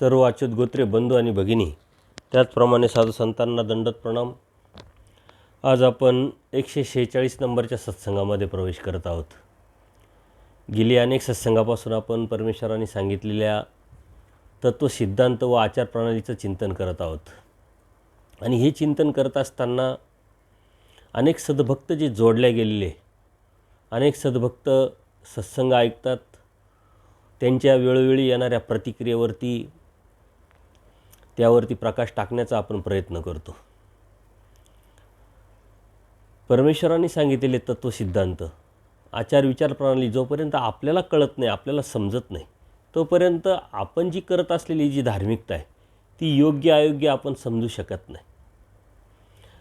सर्व अच्युत गोत्रे बंधू आणि भगिनी, त्याचप्रमाणे साधू संतांना दंडवत प्रणाम. आज आपण 146 नंबरच्या सत्संगामध्ये प्रवेश करत आहोत. गेली अनेक सत्संगापासून आपण परमेश्वरांनी सांगितलेल्या तत्वसिद्धांत व आचारप्रणालीचं चिंतन करत आहोत. आणि हे चिंतन करत असताना अनेक सद्भक्त जे जोडले गेलेले, अनेक सद्भक्त सत्संग ऐकतात, त्यांच्या वेळोवेळी येणाऱ्या प्रतिक्रियेवरती त्यावरती प्रकाश टाकण्याचा आपण प्रयत्न करतो. परमेश्वरांनी सांगितलेले तत्वसिद्धांत, आचार विचार प्रणाली जोपर्यंत आपल्याला कळत नाही, आपल्याला समजत नाही, तोपर्यंत आपण जी करत असलेली जी धार्मिकता आहे ती योग्य अयोग्य आपण समजू शकत नाही.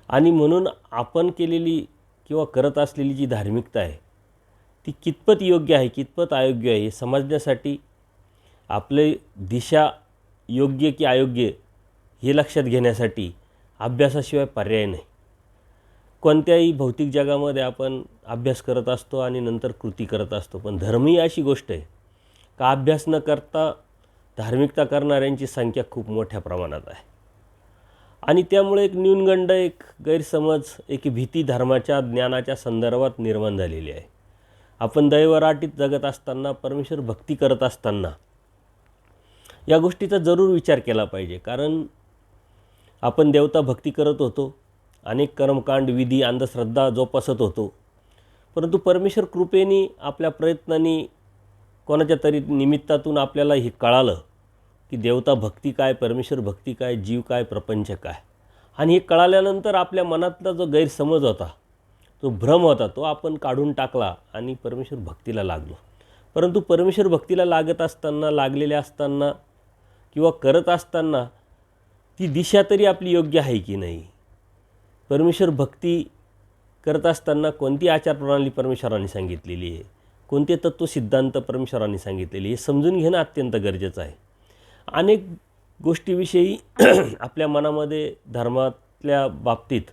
आणि म्हणून आपण केलेली किंवा करत असलेली जी धार्मिकता आहे ती कितपत योग्य आहे, कितपत अयोग्य आहे हे समजण्यासाठी आपले दिशा योग्य की अयोग्य हे लक्षात घेण्यासाठी अभ्यासाशिवाय पर्याय नाही. कोणत्याही भौतिक जगामध्ये आपण अभ्यास करत असतो आणि नंतर कृती करत असतो, पण धर्म ही अशी गोष्ट आहे का अभ्यास न करता धार्मिकता करणाऱ्यांची संख्या खूप मोठ्या प्रमाणात आहे. आणि त्यामुळे एक न्यूनगंड, एक गैरसमज, एक भीती धर्माच्या ज्ञानाच्या संदर्भात निर्माण झालेली आहे. आपण दैवराटीत जगत असताना, परमेश्वर भक्ती करत असताना या गोष्टीचा जरूर विचार केला पाहिजे. कारण आपण देवता भक्ती करत होतो, अनेक कर्मकांड विधी अंधश्रद्धा जोपासत होतो, परंतु परमेश्वर कृपेने आपल्या प्रयत्नांनी कोणाच्या तरी निमित्तातून आपल्याला हे कळालं की देवता भक्ती काय, परमेश्वर भक्ती काय, जीव काय, प्रपंच काय. आणि हे कळाल्यानंतर आपल्या मनातला जो गैरसमज होता, जो भ्रम होता, तो आपण काढून टाकला आणि परमेश्वर भक्तीला लागलो. परंतु परमेश्वर भक्तीला लागत असताना, लागलेले असताना किंवा करत असताना ती दिशा तरी आपली योग्य आहे की नाही, परमेश्वर भक्ती करत असताना कोणती आचारप्रणाली परमेश्वरांनी सांगितलेली आहे, कोणते तत्वसिद्धांत परमेश्वरांनी सांगितलेले हे समजून घेणं अत्यंत गरजेचं आहे. अनेक गोष्टीविषयी आपल्या मनामध्ये धर्मातल्या बाबतीत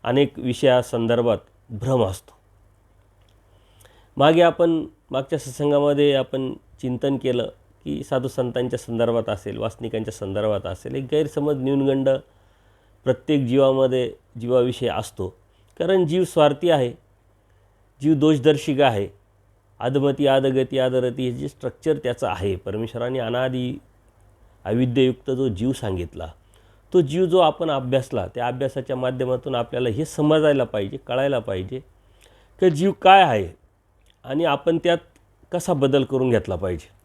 अनेक विषयासंदर्भात भ्रम असतो. मागच्या सत्संगामध्ये आपण चिंतन केलं की साधू संतांच्या संदर्भात असेल, वासनिकांच्या संदर्भात असेल, एक गैरसमज न्यूनगंड प्रत्येक जीवाविषयी असतो. कारण जीव स्वार्थी आहे, जीव दोषदर्शिका आहे, अधमती आदगती आदरती हे जे स्ट्रक्चर त्याचं आहे. परमेश्वराने अनादी अविद्ययुक्त जो जीव सांगितला, तो जीव जो आपण अभ्यासला, त्या अभ्यासाच्या माध्यमातून आपल्याला हे समजायला पाहिजे, कळायला पाहिजे की जीव काय आहे आणि आपण त्यात कसा बदल करून घेतला पाहिजे.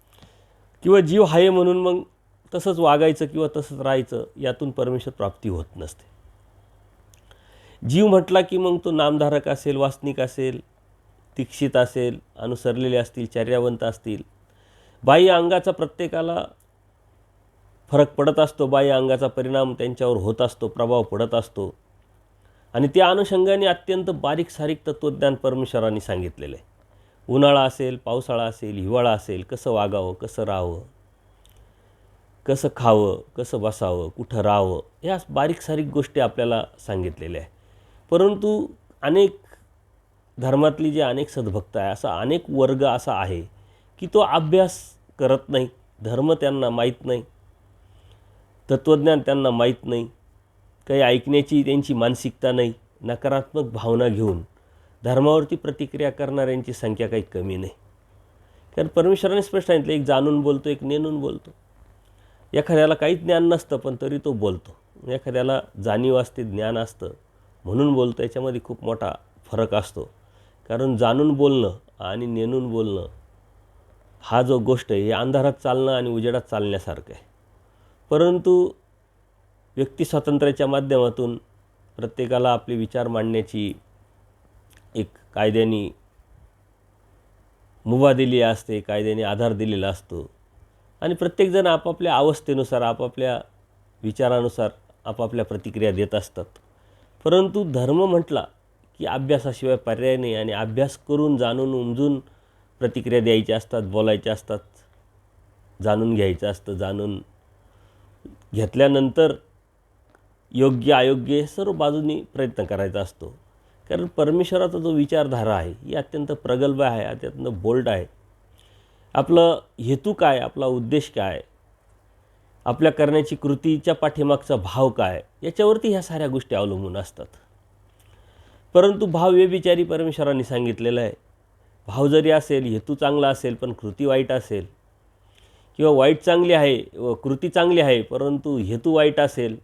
किंवा जीव आहे म्हणून मग तसंच वागायचं किंवा तसंच राहायचं, यातून परमेश्वर प्राप्ती होत नसते. जीव म्हटला की मग तो नामधारक असेल, वासनिक असेल, दीक्षित असेल, अनुसरलेले असतील, चर्यावंत असतील, बाह्य अंगाचा प्रत्येकाला फरक पडत असतो, बाह्य अंगाचा परिणाम त्यांच्यावर होत असतो, प्रभाव पडत असतो. आणि त्या अनुषंगाने अत्यंत बारीक सारीक तत्त्वज्ञान परमेश्वरांनी सांगितलेलं आहे. उन्हाळा असेल, पावसाळा असेल, हिवाळा असेल, कसं वागावं, कसं राहावं, कसं खावं, कसं बसावं, कुठं राहावं, ह्या बारीक सारीक गोष्टी आपल्याला सांगितलेल्या आहे. परंतु अनेक धर्मातली जे अनेक सद्भक्त आहे, असा अनेक वर्ग असा आहे की तो अभ्यास करत नाही, धर्म त्यांना माहीत नाही, तत्त्वज्ञान त्यांना माहीत नाही, काही ऐकण्याची त्यांची मानसिकता नाही, नकारात्मक भावना घेऊन धर्मावरती प्रतिक्रिया करणाऱ्यांची संख्या काही कमी नाही. कारण परमेश्वराने स्पष्ट सांगितलं, एक जाणून बोलतो, एक नेणून बोलतो. एखाद्याला काहीच ज्ञान नसतं पण तरी तो बोलतो, एखाद्याला जाणीव असते, ज्ञान असतं म्हणून बोलतो. याच्यामध्ये खूप मोठा फरक असतो. कारण जाणून बोलणं आणि नेणून बोलणं हा जो गोष्ट आहे, हे अंधारात चालणं आणि उजेडात चालण्यासारखं आहे. परंतु व्यक्ती स्वातंत्र्याच्या माध्यमातून प्रत्येकाला आपले विचार मांडण्याची एक कायद्याने मुभा दिली असते, कायद्याने आधार दिलेला असतो. आणि प्रत्येकजण आपापल्या अवस्थेनुसार, आपापल्या विचारानुसार आपापल्या प्रतिक्रिया देत असतात. परंतु धर्म म्हटला की अभ्यासाशिवाय पर्याय नाही. आणि अभ्यास करून, जाणून उमजून प्रतिक्रिया द्यायच्या असतात, बोलायच्या असतात, जाणून घ्यायचं असतं. जाणून घेतल्यानंतर योग्य अयोग्य सर्व बाजूंनी प्रयत्न करायचा असतो. कारण परमेश्वराचा जो विचारधारा आहे ही अत्यंत प्रगल्भ आहे, अत्यंत बोल्ड आहे. आपलं हेतू काय, आपला उद्देश काय, आपल्या करण्याची कृतीच्या पाठीमागचा भाव काय, याच्यावरती ह्या साऱ्या गोष्टी अवलंबून असतात. परंतु भाव व्यभिचारी परमेश्वरांनी सांगितलेलं आहे. भाव जरी असेल, हेतू चांगला असेल, पण कृती वाईट असेल, किंवा वाईट चांगली आहे व कृती चांगली आहे परंतु हेतू वाईट असेल,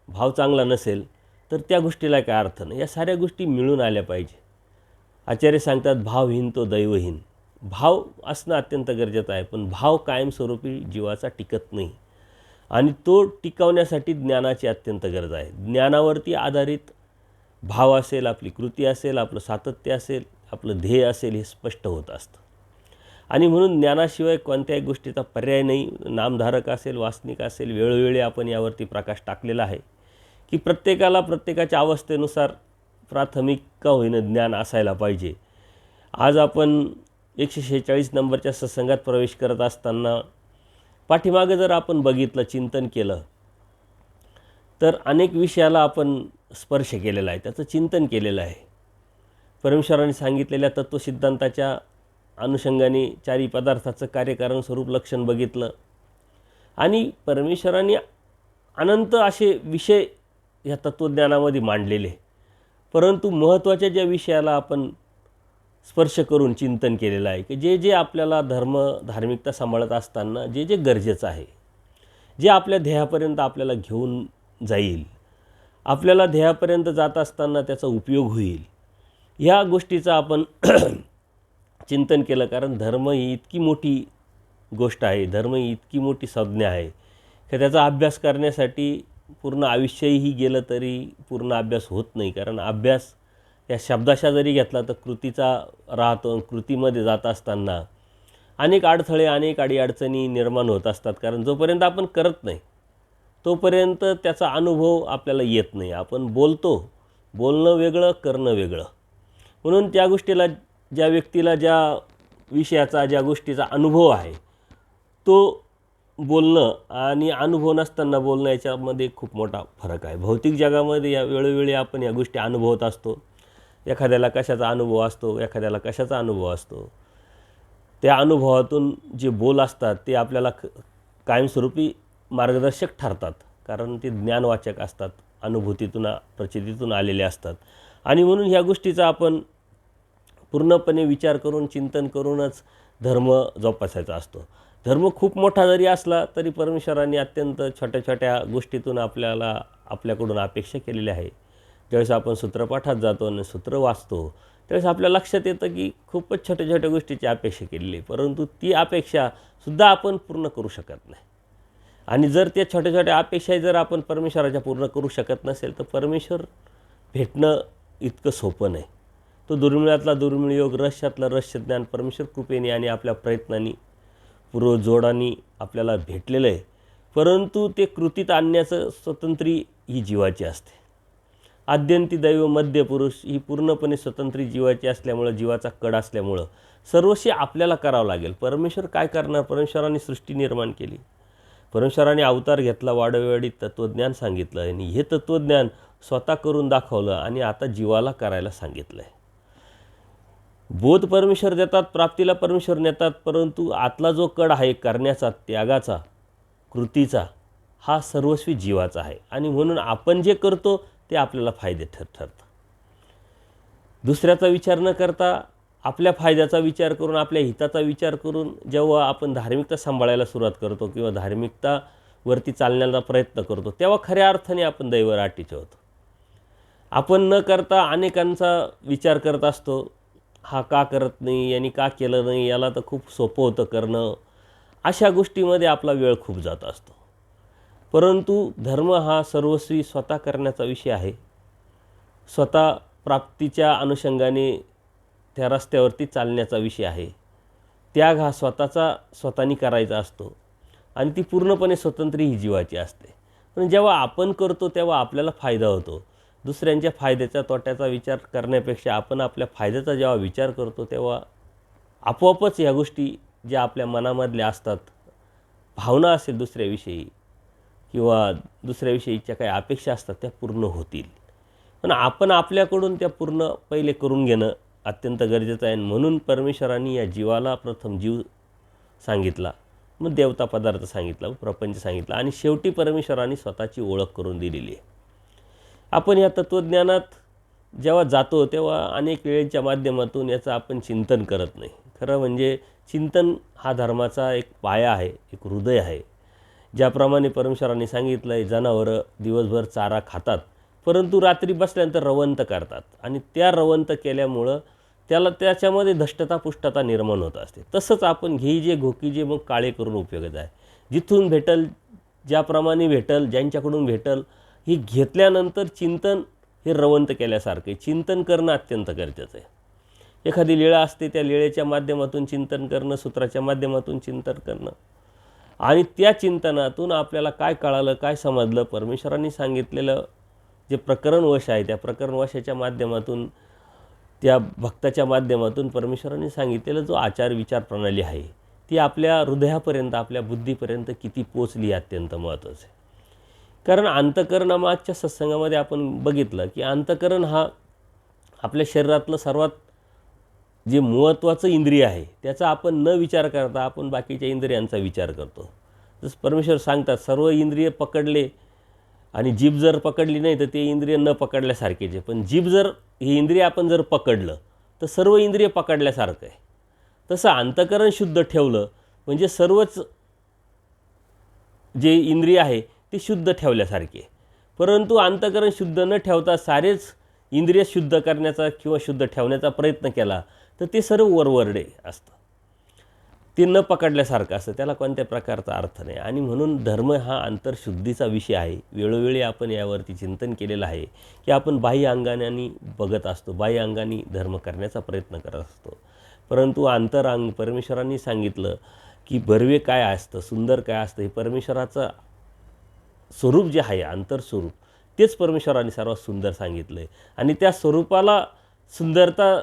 भाव चांगला नसेल, तर त्या गोष्टीला काय अर्थ नाही. या साऱ्या गोष्टी मिळून आल्या पाहिजे. आचार्य सांगतात, भावहीन तो दैवहीन. भाव असणं अत्यंत गरजेचं आहे, पण भाव कायमस्वरूपी जीवाचा टिकत नाही आणि तो टिकवण्यासाठी ज्ञानाची अत्यंत गरज आहे. ज्ञानावरती आधारित भाव असेल, आपली कृती असेल, आपलं सातत्य असेल, आपलं ध्येय असेल, हे स्पष्ट होत असतं. आणि म्हणून ज्ञानाशिवाय कोणत्याही गोष्टीचा पर्याय नाही. नामधारक असेल, वासनिक असेल, वेळोवेळी आपण यावरती प्रकाश टाकलेला आहे की प्रत्येकाला प्रत्येकाच्या अवस्थेनुसार प्राथमिक का होईना ज्ञान असायला पाहिजे. आज आपण 146 नंबरच्या सत्संगात प्रवेश करत असताना पाठीमागं जर आपण बघितलं, चिंतन केलं, तर अनेक विषयाला आपण स्पर्श केलेला आहे, त्याचं चिंतन केलेलं आहे. परमेश्वरांनी सांगितलेल्या तत्त्वसिद्धांताच्या अनुषंगाने चारी पदार्थाचं कार्यकारण स्वरूप लक्षण बघितलं आणि परमेश्वरांनी अनंत असे विषय ह्या तत्त्वज्ञानामध्ये मांडलेले. परंतु महत्त्वाच्या ज्या विषयाला आपण स्पर्श करून चिंतन केलेलं आहे की जे जे आपल्याला धार्मिकता सांभाळत असताना जे जे गरजेचं आहे, जे आपल्या ध्येयापर्यंत आपल्याला घेऊन जाईल, आपल्याला ध्येयापर्यंत जात असताना त्याचा उपयोग होईल, ह्या गोष्टीचा आपण चिंतन केलं. कारण धर्म ही इतकी मोठी गोष्ट आहे, धर्म ही इतकी मोठी संज्ञा आहे की त्याचा अभ्यास करण्यासाठी पूर्ण आयुष्यही गेलं तरी पूर्ण अभ्यास होत नाही. कारण अभ्यास या शब्दाशा जरी घेतला तर कृतीचा राहतो. कृतीमध्ये जात असताना अनेक अडथळे, अनेक अडीअडचणी निर्माण होत असतात. कारण जोपर्यंत आपण करत नाही तोपर्यंत त्याचा अनुभव आपल्याला येत नाही. आपण बोलतो, बोलणं वेगळं, करणं वेगळं. म्हणून त्या गोष्टीला, ज्या व्यक्तीला ज्या विषयाचा, ज्या गोष्टीचा अनुभव आहे, तो बोलणं आणि अनुभव नसताना बोलणं याच्यामध्ये खूप मोठा फरक आहे. भौतिक जगामध्ये या वेळोवेळी आपण या गोष्टी अनुभवत असतो. एखाद्याला कशाचा अनुभव असतो, एखाद्याला कशाचा अनुभव असतो. त्या अनुभवातून जे बोल असतात ते आपल्याला कायमस्वरूपी मार्गदर्शक ठरतात. कारण ते ज्ञानवाचक असतात, अनुभूतीतून, प्रचितीतून आलेले असतात. आणि म्हणून ह्या गोष्टीचा आपण पूर्णपणे विचार करून, चिंतन करूनच धर्म जोपासायचा असतो. धर्म खूप मोठा जरी असला तरी परमेश्वरांनी अत्यंत छोट्या छोट्या गोष्टीतून आपल्याकडून अपेक्षा केलेली आहे. ज्यावेळेस आपण सूत्रपाठात जातो आणि सूत्र वाचतो त्यावेळेस आपल्या लक्षात येतं की खूपच छोट्या छोट्या गोष्टीची अपेक्षा केलेली आहे, परंतु ती अपेक्षासुद्धा आपण पूर्ण करू शकत नाही. आणि जर त्या छोट्या छोट्या अपेक्षाही जर आपण परमेश्वराच्या पूर्ण करू शकत नसेल तर परमेश्वर भेटणं इतकं सोपं नाही. तो दुर्मिळातला दुर्मिळ योग, रहस्यातलं रहस्य ज्ञान परमेश्वर कृपेने आणि आपल्या प्रयत्नांनी, पूर्वजोडांनी आपल्याला भेटलेलं आहे. परंतु ते कृतीत आणण्याचं स्वतंत्री ही जीवाची असते. आद्यंती दैव मध्य पुरुष ही पूर्णपणे स्वतंत्री जीवाची असल्यामुळं, जीवाचा कड असल्यामुळं सर्वस्वी आपल्याला करावं लागेल. परमेश्वर काय करणार? परमेश्वराने सृष्टी निर्माण केली, परमेश्वराने अवतार घेतला, वाडोवेळी तत्त्वज्ञान सांगितलं आणि हे तत्त्वज्ञान स्वतः करून दाखवलं आणि आता जीवाला करायला सांगितलं आहे. बोध परमेश्वर देतात, प्राप्तीला परमेश्वर नेतात, परंतु आतला जो कड आहे करण्याचा, त्यागाचा, कृतीचा, हा सर्वस्वी जीवाचा आहे. आणि म्हणून आपण जे करतो ते आपल्याला फायदे ठरतं. दुसऱ्याचा विचार न करता आपल्या फायद्याचा विचार करून, आपल्या हिताचा विचार करून जेव्हा आपण धार्मिकता सांभाळायला सुरुवात करतो किंवा धार्मिकतावरती चालण्याचा प्रयत्न करतो तेव्हा खऱ्या अर्थाने आपण दैवराटीचे होतो. आपण न करता अनेकांचा विचार करत असतो, हा का करत नाही, यांनी का केलं नाही, याला तर खूप सोपं होतं करणं. अशा गोष्टीमध्ये आपला वेळ खूप जात असतो. परंतु धर्म हा सर्वस्वी स्वतः करण्याचा विषय आहे. स्वतः प्राप्तीच्या अनुषंगाने त्या रस्त्यावरती चालण्याचा विषय आहे. त्याग हा स्वतःनी करायचा असतो आणि ती पूर्णपणे स्वतंत्र ही जीवाची असते. पण जेव्हा आपण करतो तेव्हा आपल्याला फायदा होतो. दुसऱ्यांच्या फायद्याचा, तोट्याचा विचार करण्यापेक्षा आपण आपल्या फायद्याचा जेव्हा विचार करतो तेव्हा आपोआपच ह्या गोष्टी ज्या आपल्या मनामधल्या असतात, भावना असेल दुसऱ्याविषयी किंवा दुसऱ्याविषयीच्या काही अपेक्षा असतात, त्या पूर्ण होतील. पण आपण आपल्याकडून त्या पूर्ण पहिले करून घेणं अत्यंत गरजेचं आहे. म्हणून परमेश्वरांनी या जीवाला प्रथम जीव सांगितला, मग देवता पदार्थ सांगितला, प्रपंच सांगितला आणि शेवटी परमेश्वराने स्वतःची ओळख करून दिलेली आहे. आपण या तत्त्वज्ञानात जेव्हा जातो तेव्हा अनेक वेळेच्या माध्यमातून याचं आपण चिंतन करत नाही. खरं म्हणजे चिंतन हा धर्माचा एक पाया आहे, एक हृदय आहे. ज्याप्रमाणे परमेश्वरांनी सांगितलं आहे, जनावरं दिवसभर चारा खातात परंतु रात्री बसल्यानंतर रवंत करतात आणि त्या रवंत केल्यामुळं त्याच्यामध्ये धष्टता पुष्टता निर्माण होत असते. तसंच आपण घे घोकी जे मग काळे करून उपयोगात आहे. जिथून भेटल, ज्याप्रमाणे भेटल, ज्यांच्याकडून भेटल, हे घेतल्यानंतर चिंतन हे रवंत केल्यासारखे चिंतन करणं अत्यंत गरजेचं आहे. एखादी लीळा असते, त्या लीळेच्या माध्यमातून चिंतन करणं, सूत्राच्या माध्यमातून चिंतन करणं आणि त्या चिंतनातून आपल्याला काय कळालं, काय समजलं, परमेश्वरांनी सांगितलेलं जे प्रकरणवश आहे त्या प्रकरणवशाच्या माध्यमातून, त्या भक्ताच्या माध्यमातून परमेश्वरांनी सांगितलेलं जो आचार विचार प्रणाली आहे ती आपल्या हृदयापर्यंत, आपल्या बुद्धीपर्यंत किती पोचली अत्यंत महत्त्वाचं आहे. कारण अंतःकरणामागच्या सत्संगामध्ये आपण बघितलं की अंतःकरण हा आपल्या शरीरातलं सर्वात जे महत्त्वाचं इंद्रिय आहे त्याचा आपण न विचार करता आपण बाकीच्या इंद्रियांचा विचार करतो. जसं परमेश्वर सांगतात, सर्व इंद्रिय पकडले आणि जीभ जर पकडली नाही तर ते इंद्रिय न पकडल्यासारखेच आहे. पण जीभ जर, ही इंद्रिय आपण जर पकडलं तर सर्व इंद्रिय पकडल्यासारखं आहे. तसं अंतःकरण शुद्ध ठेवलं म्हणजे सर्वच जे इंद्रिय आहे ते शुद्ध ठेवल्यासारखे. परंतु अंतःकरण शुद्ध न ठेवता सारेच इंद्रिय शुद्ध करण्याचा किंवा शुद्ध ठेवण्याचा प्रयत्न केला तर ते सर्व वरवरडे असतं, ते न पकडल्यासारखं असतं, त्याला कोणत्या प्रकारचा अर्थ नाही. आणि म्हणून धर्म हा अंतर्शुद्धीचा विषय आहे. वेळोवेळी आपण यावरती चिंतन केलेलं आहे की आपण बाह्य अंगाने बघत असतो, बाह्य अंगाने धर्म करण्याचा प्रयत्न करत असतो, परंतु अंतरांग परमेश्वरांनी सांगितलं की भरवे काय असतं, सुंदर काय असतं, हे परमेश्वराचं स्वरूप जे आहे, अंतरस्वरूप, तेच परमेश्वरांनी सर्वात सुंदर सांगितलं आहे. आणि त्या स्वरूपाला सुंदरता,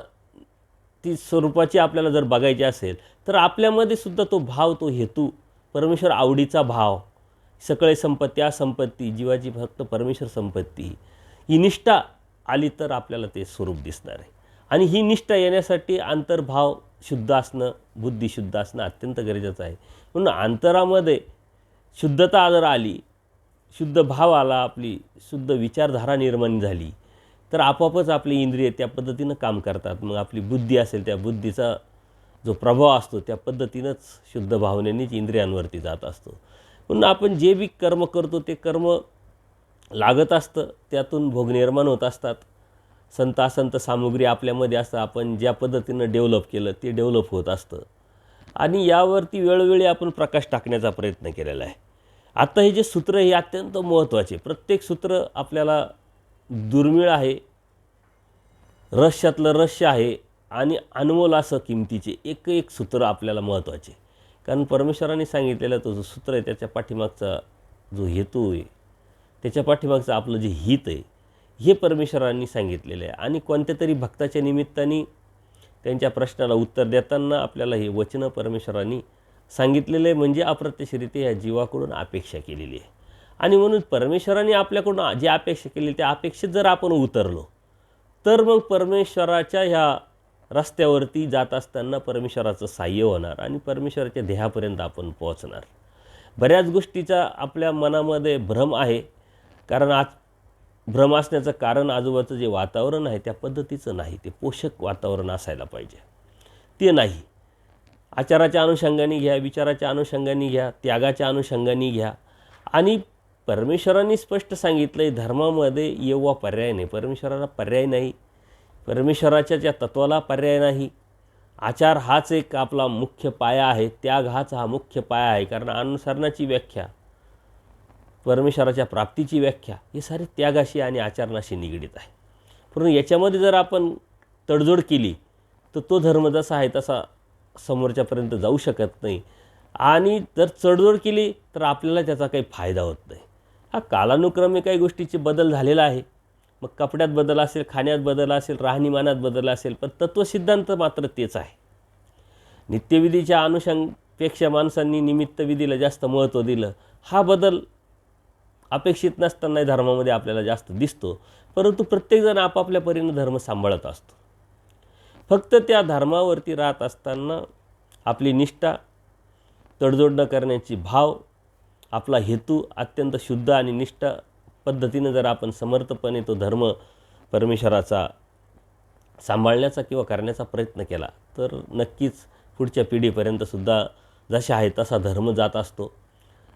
ती स्वरूपाची आपल्याला जर बघायची असेल तर आपल्यामध्ये सुद्धा तो भाव, तो हेतू, परमेश्वर आवडीचा भाव, सगळे संपत्ती असंपत्ती, जीवाची फक्त परमेश्वर संपत्ती, ही निष्ठा आली तर आपल्याला ते स्वरूप दिसणार आहे. आणि ही निष्ठा येण्यासाठी अंतर्भाव शुद्ध असणं, बुद्धी शुद्ध असणं अत्यंत गरजेचं आहे. म्हणून अंतरामध्ये शुद्धता जर आली, शुद्ध भाव आला, आपली शुद्ध विचारधारा निर्माण झाली तर आपोआपच आपली इंद्रिय त्या पद्धतीनं काम करतात. मग आपली बुद्धी असेल, त्या बुद्धीचा जो प्रभाव असतो त्या पद्धतीनंच शुद्ध भावनेनेच इंद्रियांवरती जात असतो. म्हणून आपण जे बी कर्म करतो ते कर्म लागत असतं, त्यातून भोग निर्माण होत असतात. संत असंत सामुग्री आपल्यामध्ये असतं, आपण ज्या पद्धतीनं डेव्हलप केलं ते डेव्हलप होत असतं. आणि यावरती वेळोवेळी आपण प्रकाश टाकण्याचा प्रयत्न केलेला आहे. आता हे जे सूत्र हे अत्यंत महत्त्वाचे, प्रत्येक सूत्र आपल्याला दुर्मिळ आहे, रहस्यातलं रहस्य आहे आणि अनमोल असं किमतीचे एक एक सूत्र आपल्याला महत्त्वाचे. कारण परमेश्वरांनी सांगितलेलं तो जो सूत्र आहे त्याच्या पाठीमागचा जो हेतू आहे, त्याच्या पाठीमागचं आपलं जे हित आहे, हे परमेश्वरांनी सांगितलेलं आहे. आणि कोणत्या तरी भक्ताच्या निमित्ताने त्यांच्या प्रश्नाला उत्तर देताना आपल्याला हे वचनं परमेश्वरांनी सांगितलेलं आहे, म्हणजे अप्रत्यक्षरित्या या जीवाकडून अपेक्षा केलेली आहे. आणि म्हणून परमेश्वरांनी आपल्याकडून जे अपेक्षा केली त्या अपेक्षेत जर आपण उतरलो तर मग परमेश्वराच्या ह्या रस्त्यावरती जात असताना परमेश्वराचं साह्य होणार आणि परमेश्वराच्या ध्येयापर्यंत आपण पोहोचणार. बऱ्याच गोष्टीचा आपल्या मनामध्ये भ्रम आहे, कारण आज भ्रम असण्याचं कारण आजूबाजूचं जे वातावरण आहे त्या पद्धतीचं नाही, ते पोषक वातावरण असायला पाहिजे, ते नाही. आचाराच्या अनुषंगाने घ्या, विचाराच्या अनुषंगाने घ्या, त्यागाच्या अनुषंगाने घ्या. आणि परमेश्वरांनी स्पष्ट सांगितलं आहे धर्मामध्ये येवा पर्याय नाही, परमेश्वराला पर्याय नाही, परमेश्वराच्या ज्या तत्वाला पर्याय नाही. आचार हाच एक आपला मुख्य पाया आहे, त्याग हाच हा मुख्य पाया आहे. कारण अनुसरणाची व्याख्या, परमेश्वराच्या प्राप्तीची व्याख्या हे सारे त्यागाशी आणि आचरणाशी निगडीत आहे. परंतु याच्यामध्ये जर आपण तडजोड केली तर तो धर्म जसा आहे तसा समोरच्यापर्यंत जाऊ शकत नाही. आणि जर तडजोड केली तर आपल्याला त्याचा काही फायदा होत नाही. हा कालानुक्रमे काही गोष्टीचे बदल झालेला आहे, मग कपड्यात बदल असेल, खाण्यात बदल असेल, राहणीमानात बदल असेल, पण तत्त्वसिद्धांत मात्र तेच आहे. नित्यविधीच्या अनुषंगापेक्षा माणसांनी निमित्तविधीला जास्त महत्त्व दिलं, हा बदल अपेक्षित नसतानाही धर्मामध्ये आपल्याला जास्त दिसतो. परंतु प्रत्येकजण आपापल्या परीने धर्म सांभाळत असतो. फक्त त्या धर्मावरती राहत असताना आपली निष्ठा तडजोड न करण्याची भाव, आपला हेतू अत्यंत शुद्ध आणि निष्ठ पद्धतीनं जर आपण समर्थपणे तो धर्म परमेश्वराचा सांभाळण्याचा किंवा करण्याचा प्रयत्न केला तर नक्कीच पुढच्या पिढीपर्यंतसुद्धा जसा आहे तसा धर्म जात असतो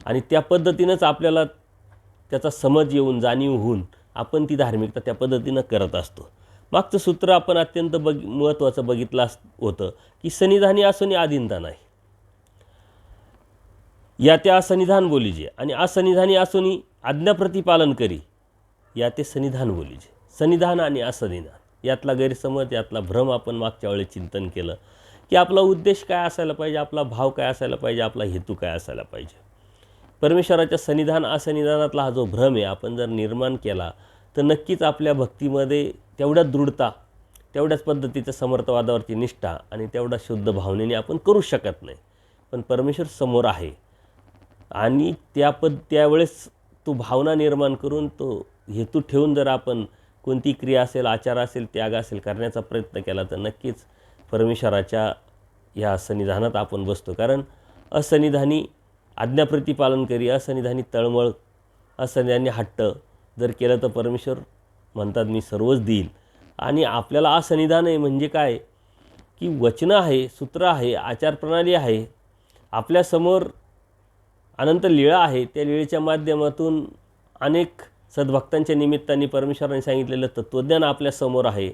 आणि त्या पद्धतीनंच आपल्याला त्याचा समज येऊन, जाणीव होऊन आपण ती धार्मिकता त्या पद्धतीनं करत असतो. मागचं सूत्र आपण अत्यंत महत्त्वाचं बघितलं होतं की सन्निधानी असोनी आधीनता नाही, या त्या असन्निधान बोलीजे आणि असन्निधानी असोनी आज्ञाप्रतिपालन करी, या ते सन्निधान बोलीजे. सन्निधान आणि असन्निधान यातला गैरसमज, यातला भ्रम आपण मागच्या वेळेस चिंतन केलं की आपला उद्देश काय असायला पाहिजे, आपला भाव काय असायला पाहिजे, आपला हेतू काय असायला पाहिजे. परमेश्वराच्या सन्निधान असन्निधानातला हा जो भ्रम आहे आपण जर निर्माण केला तर नक्कीच आपल्या भक्तीमध्ये तेवढ्याच दृढता, तेवढ्याच पद्धतीचं समर्थवादावरची निष्ठा आणि तेवढ्या शुद्ध भावनेने आपण करू शकत नाही. पण परमेश्वर समोर आहे आणि त्यावेळेस तो भावना निर्माण करून, तो हेतू ठेवून जर आपण कोणती क्रिया असेल, आचार असेल, त्याग असेल करण्याचा प्रयत्न केला तर नक्कीच परमेश्वराच्या ह्या सन्निधानात आपण बसतो. कारण असन्निधानी आज्ञाप्रतिपालन करी, असन्निधानी तळमळ, असन्निधानी हट्ट जर केलं तर परमेश्वर म्हणतात मी सर्वच देईल. आणि आपल्याला असन्निधान आहे म्हणजे काय की वचनं आहे, सूत्र आहे, आचारप्रणाली आहे, आपल्यासमोर अनंत लीळा आहे. त्या लीळेच्या माध्यमातून अनेक सद्भक्तांच्या निमित्ताने परमेश्वराने सांगितलेलं तत्त्वज्ञान आपल्यासमोर आहे,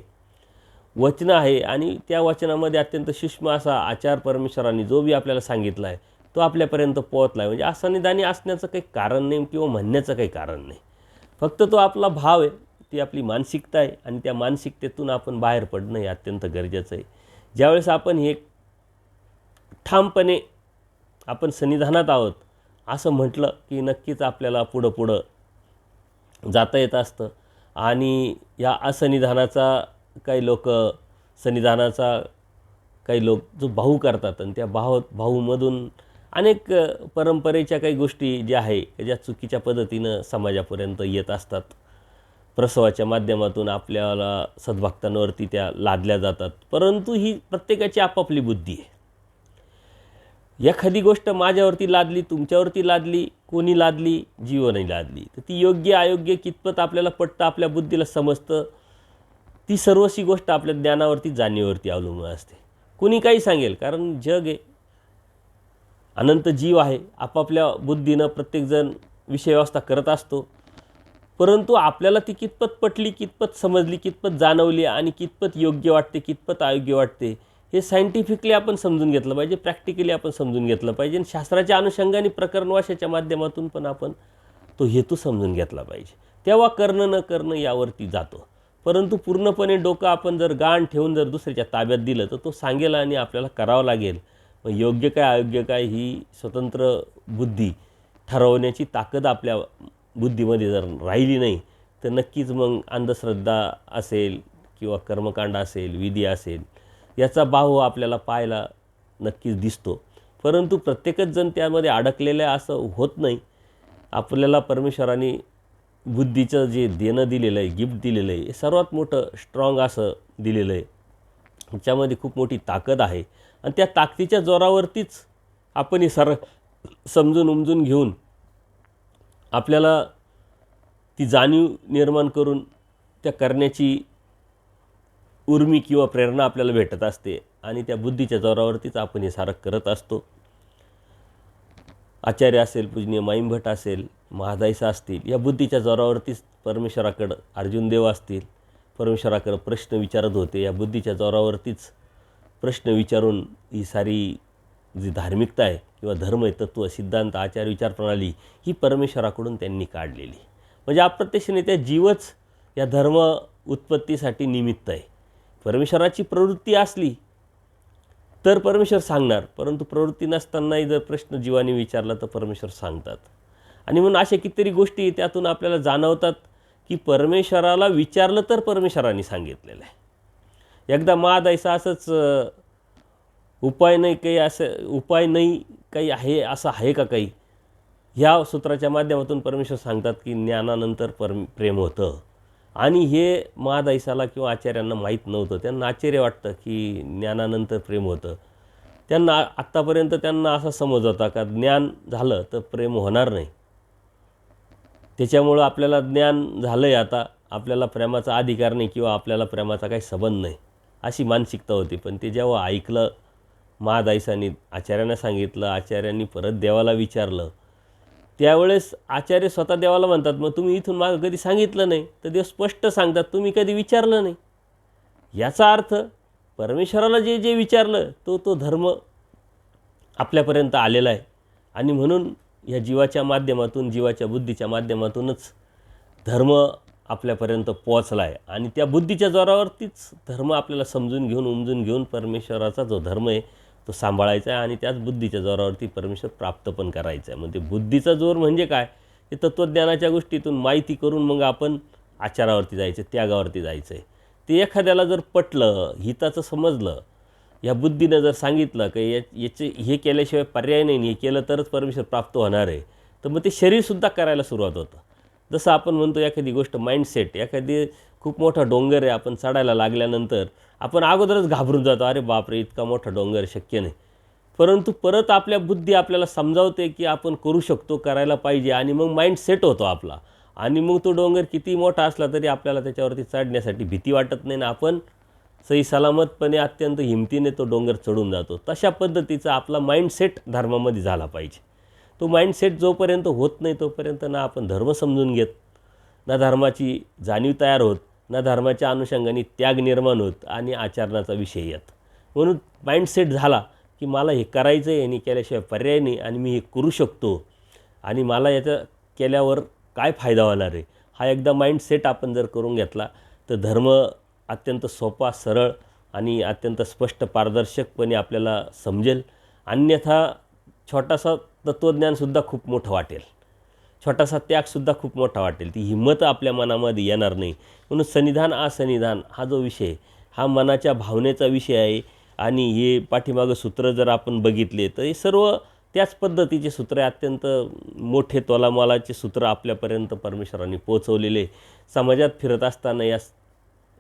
वचनं आहे आणि त्या वचनामध्ये अत्यंत सूक्ष्म असा आचार परमेश्वराने जो बी आपल्याला सांगितला आहे तो आपल्यापर्यंत पोहोचला आहे. म्हणजे असन्निधानी असण्याचं काही कारण नाही किंवा म्हणण्याचं काही कारण नाही, फक्त तो आपला भाव आहे, ती आपली मानसिकता आहे आणि त्या मानसिकतेतून आपण बाहेर पडणं हे अत्यंत गरजेचं आहे. ज्यावेळेस आपण हे ठामपणे आपण सन्निधानात आहोत असं म्हटलं की नक्कीच आपल्याला पुढं जाता येत असतं. आणि या असन्निधानाचा काही लोक जो भाऊ करतात आणि त्या भाऊमधून अनेक परंपरेच्या काही गोष्टी ज्या आहे ज्या चुकीच्या पद्धतीनं समाजापर्यंत येत असतात. प्रसवाच्या माध्यमातून आपल्याला सद्भक्तांवरती त्या लादल्या जातात, परंतु ही प्रत्येकाची आपापली बुद्धी आहे. एखादी गोष्ट माझ्यावरती लादली, तुमच्यावरती लादली, कोणी लादली, जीवनही लादली, तर ती योग्य अयोग्य कितपत आपल्याला पटतं, आपल्या बुद्धीला समजतं, ती सर्वशी गोष्ट आपल्या ज्ञानावरती, जाणीवरती अवलंबून असते. कोणी काही सांगेल, कारण जग आहे, अनंत जीव आहे, आपापल्या बुद्धीनं प्रत्येकजण विषयव्यवस्था करत असतो. परंतु आपल्याला ती कितपत पटली, कितपत समजली, कितपत जाणवली आणि कितपत योग्य वाटते, कितपत अयोग्य वाटते, हे सायंटिफिकली आपण समजून घेतलं पाहिजे, प्रॅक्टिकली आपण समजून घेतलं पाहिजे आणि शास्त्राच्या अनुषंगाने प्रकरणवाशाच्या माध्यमातून पण आपण तो हेतू समजून घेतला पाहिजे. तेव्हा करणं न करणं यावरती जातो. परंतु पूर्णपणे डोकं आपण जर गाण ठेवून जर दुसऱ्याच्या ताब्यात दिलं तर तो सांगेल आणि आपल्याला करावं लागेल. मग योग्य काय अयोग्य काय ही स्वतंत्र बुद्धी ठरवण्याची ताकद आपल्या बुद्धीमध्ये जर राहिली नाही तर नक्कीच मग अंधश्रद्धा असेल किंवा कर्मकांड असेल, विधी असेल, याचा बाहू आपल्याला पाहायला नक्कीच दिसतो. परंतु प्रत्येकच जण त्यामध्ये अडकलेलं असं होत नाही. आपल्याला परमेश्वराने बुद्धीचं जे देणं दिलेलं आहे, गिफ्ट दिलेलं आहे, हे सर्वात मोठं स्ट्रॉंग असं दिलेलं आहे. त्याच्यामध्ये खूप मोठी ताकद आहे आणि त्या ताकदीच्या जोरावरतीच आपण हे समजून उमजून घेऊन आपल्याला ती जाणीव निर्माण करून त्या करण्याची उर्मी किंवा प्रेरणा आपल्याला भेटत असते आणि त्या बुद्धीच्या जोरावरतीच आपण हे सारं करत असतो. आचार्य असेल, पूजनीय माईंभट असेल, महादाईसा असतील, या बुद्धीच्या जोरावरतीच परमेश्वराकडं अर्जुनदेव असतील, परमेश्वराकडं प्रश्न विचारत होते. या बुद्धीच्या जोरावरतीच प्रश्न विचारून ही सारी जी धार्मिकता आहे किंवा धर्म आहे, तत्त्व, सिद्धांत, आचार, विचारप्रणाली ही परमेश्वराकडून त्यांनी काढलेली. म्हणजे अप्रत्यक्षने त्या जीवच या धर्म उत्पत्तीसाठी निमित्त आहे. परमेश्वराची प्रवृत्ती असली तर परमेश्वर सांगणार, परंतु प्रवृत्ती नसतानाही जर प्रश्न जीवाने विचारला तर परमेश्वर सांगतात. आणि म्हणून अशा कितीतरी गोष्टी त्यातून आपल्याला जाणवतात की परमेश्वराला विचारलं तर परमेश्वराने सांगितलेलं आहे. एकदा महादाईसा असंच उपाय नाही काही आहे असं आहे का काही, ह्या सूत्राच्या माध्यमातून परमेश्वर सांगतात की ज्ञानानंतर प्रेम होतं. आणि हे महादाईसाला किंवा आचार्यांना माहीत नव्हतं. त्यांना आश्चर्य वाटतं की ज्ञानानंतर प्रेम होतं. आत्तापर्यंत त्यांना असा समज होता का ज्ञान झालं तर प्रेम होणार नाही, त्याच्यामुळं आपल्याला ज्ञान झालं आहे, आता आपल्याला प्रेमाचा अधिकार नाही किंवा आपल्याला प्रेमाचा काही संबंध नाही, अशी मानसिकता होती. पण ते जेव्हा ऐकलं महादाईसांनी, आचार्यांना सांगितलं, आचार्यांनी परत देवाला विचारलं, त्यावेळेस आचार्य स्वतः देवाला म्हणतात, मग तुम्ही इथून मागं कधी सांगितलं नाही? तर देव स्पष्ट सांगतात, तुम्ही कधी विचारलं नाही. याचा अर्थ परमेश्वराला जे जे विचारलं तो धर्म आपल्यापर्यंत आलेला आहे. आणि म्हणून ह्या जीवाच्या माध्यमातून, जीवाच्या बुद्धीच्या माध्यमातूनच धर्म आपल्यापर्यंत पोहोचला आहे. आणि त्या बुद्धीच्या जोरावरतीच धर्म आपल्याला समजून घेऊन, उमजून घेऊन परमेश्वराचा जो धर्म आहे तो सांभाळायचा आहे आणि त्याच बुद्धीच्या जोरावरती परमेश्वर प्राप्त पण करायचं आहे. म्हणजे बुद्धीचा जोर म्हणजे काय? हे तत्त्वज्ञानाच्या गोष्टीतून माहिती करून मग आपण आचारावरती जायचं, त्यागावरती जायचं आहे. ते एखाद्याला जर पटलं, हिताचं समजलं, या बुद्धीनं जर सांगितलं की याचे हे केल्याशिवाय पर्याय नाही, हे केलं तरच परमेश्वर प्राप्त होणार आहे, तर मग ते शरीरसुद्धा करायला सुरुवात होतं. जसं आपण म्हणतो एखादी गोष्ट माइंडसेट, एखादी खूप मोठा डोंगर आहे, आपण चढायला लागल्यानंतर आपण अगोदरच घाबरून जातो, अरे बापरे इतका मोठा डोंगर शक्य नाही. परंतु परत आपल्या बुद्धी आपल्याला समजावते की आपण करू शकतो, करायला पाहिजे, आणि मग माइंड सेट होतो आपला. आणि मग तो डोंगर किती मोठा असला तरी आपल्याला त्याच्यावरती चढण्यासाठी भीती वाटत नाही ना, आपण सही सलामतपणे अत्यंत हिमतीने तो डोंगर चढून जातो. तशा पद्धतीचा आपला माइंडसेट धर्मामध्ये झाला पाहिजे. तो माइंडसेट जोपर्यंत होत नाही तोपर्यंत ना आपण धर्म समजून घेत, ना धर्माची जाणीव तयार होत, ना धर्माच्या अनुषंगाने त्याग निर्माण होत आणि आचरणाचा विषय येत. म्हणून माइंडसेट झाला की मला हे करायचं आहे आणि केल्याशिवाय पर्याय नाही, आणि मी हे करू शकतो, आणि मला याचं केल्यावर काय फायदा होणार आहे, हा एकदा माइंडसेट आपण जर करून घेतला तर धर्म अत्यंत सोपा, सरळ आणि अत्यंत स्पष्ट, पारदर्शकपणे आपल्याला समजेल. अन्यथा छोटासा तत्त्वज्ञानसुद्धा खूप मोठं वाटेल, छोटासा त्यागसुद्धा खूप मोठा वाटेल, ती हिंमत आपल्या मनामध्ये येणार नाही. म्हणून सन्निधान असन्निधान हा जो विषय, हा मनाच्या भावनेचा विषय आहे. आणि हे पाठीमागं सूत्र जर आपण बघितले तर हे सर्व त्याच पद्धतीचे सूत्र आहे. अत्यंत मोठे तोलामोलाचे सूत्र आपल्यापर्यंत परमेश्वरांनी पोचवलेले. समाजात फिरत असताना या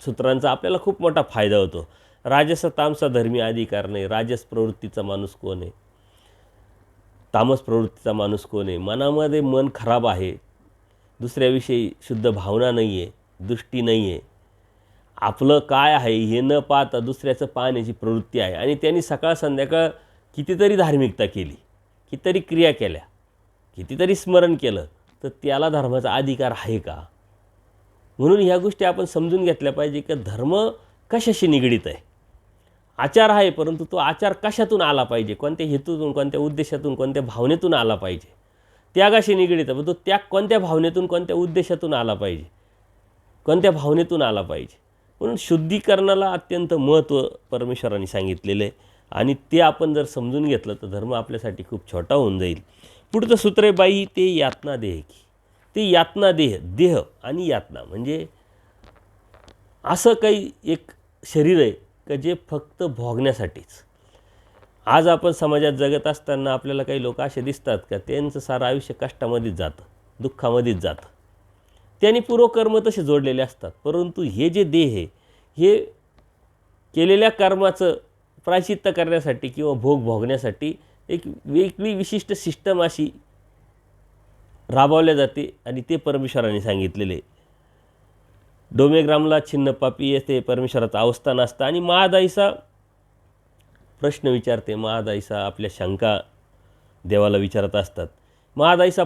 सूत्रांचा आपल्याला खूप मोठा फायदा होतो. राजस तामसा धर्मी अधिकार नाही. राजस प्रवृत्तीचा माणूस कोण आहे, तामस प्रवृत्तीचा माणूस कोण आहे? मनामध्ये मन खराब आहे, दुसऱ्याविषयी शुद्ध भावना नाही आहे, दृष्टी नाही आहे, आपलं काय आहे हे न पाहता दुसऱ्याचं पाहण्याची प्रवृत्ती आहे. आणि त्यांनी सकाळ संध्याकाळ कितीतरी धार्मिकता केली, कितीतरी क्रिया केल्या, कितीतरी स्मरण केलं, तर त्याला धर्माचा अधिकार आहे का? म्हणून ह्या गोष्टी आपण समजून घेतल्या पाहिजे की धर्म कशाशी निगडीत आहे. आचार आहे, परंतु तो आचार कशातून आला पाहिजे, कोणत्या हेतूतून, कोणत्या उद्देशातून, कोणत्या भावनेतून आला पाहिजे. त्यागाशी निगडीत आहे, पण तो त्याग कोणत्या भावनेतून, कोणत्या उद्देशातून आला पाहिजे, कोणत्या भावनेतून आला पाहिजे. म्हणून शुद्धीकरणाला अत्यंत महत्त्व परमेश्वरांनी सांगितलेलं आहे. आणि ते आपण जर समजून घेतलं तर धर्म आपल्यासाठी खूप छोटा होऊन जाईल. पुढचं सूत्र आहे बाई ते यातना देह की. ते यातना देह, देह आणि यातना म्हणजे असं काही एक शरीर आहे का जे फक्त भोगण्यासाठीच. आज आपण समाजात जगत असताना आपल्याला काही लोक असे दिसतात का त्यांचं सारं आयुष्य कष्टामध्येच जातं, दुःखामध्येच जातं. त्यांनी पूर्वकर्म तसे जोडलेले असतात, परंतु हे जे देह आहे हे केलेल्या कर्माचं प्रायश्चित्त करण्यासाठी किंवा भोग भोगण्यासाठी एक वेगळी विशिष्ट सिस्टम अशी राबवल्या जाते. आणि ते परमेश्वराने सांगितलेले. डोमेग्रामला छिन्न पापी येथे परमेश्वराचं अवस्थान असतं. आणि महादाईसा प्रश्न विचारते, महादाईसा आपल्या शंका देवाला विचारत असतात. महादाईसा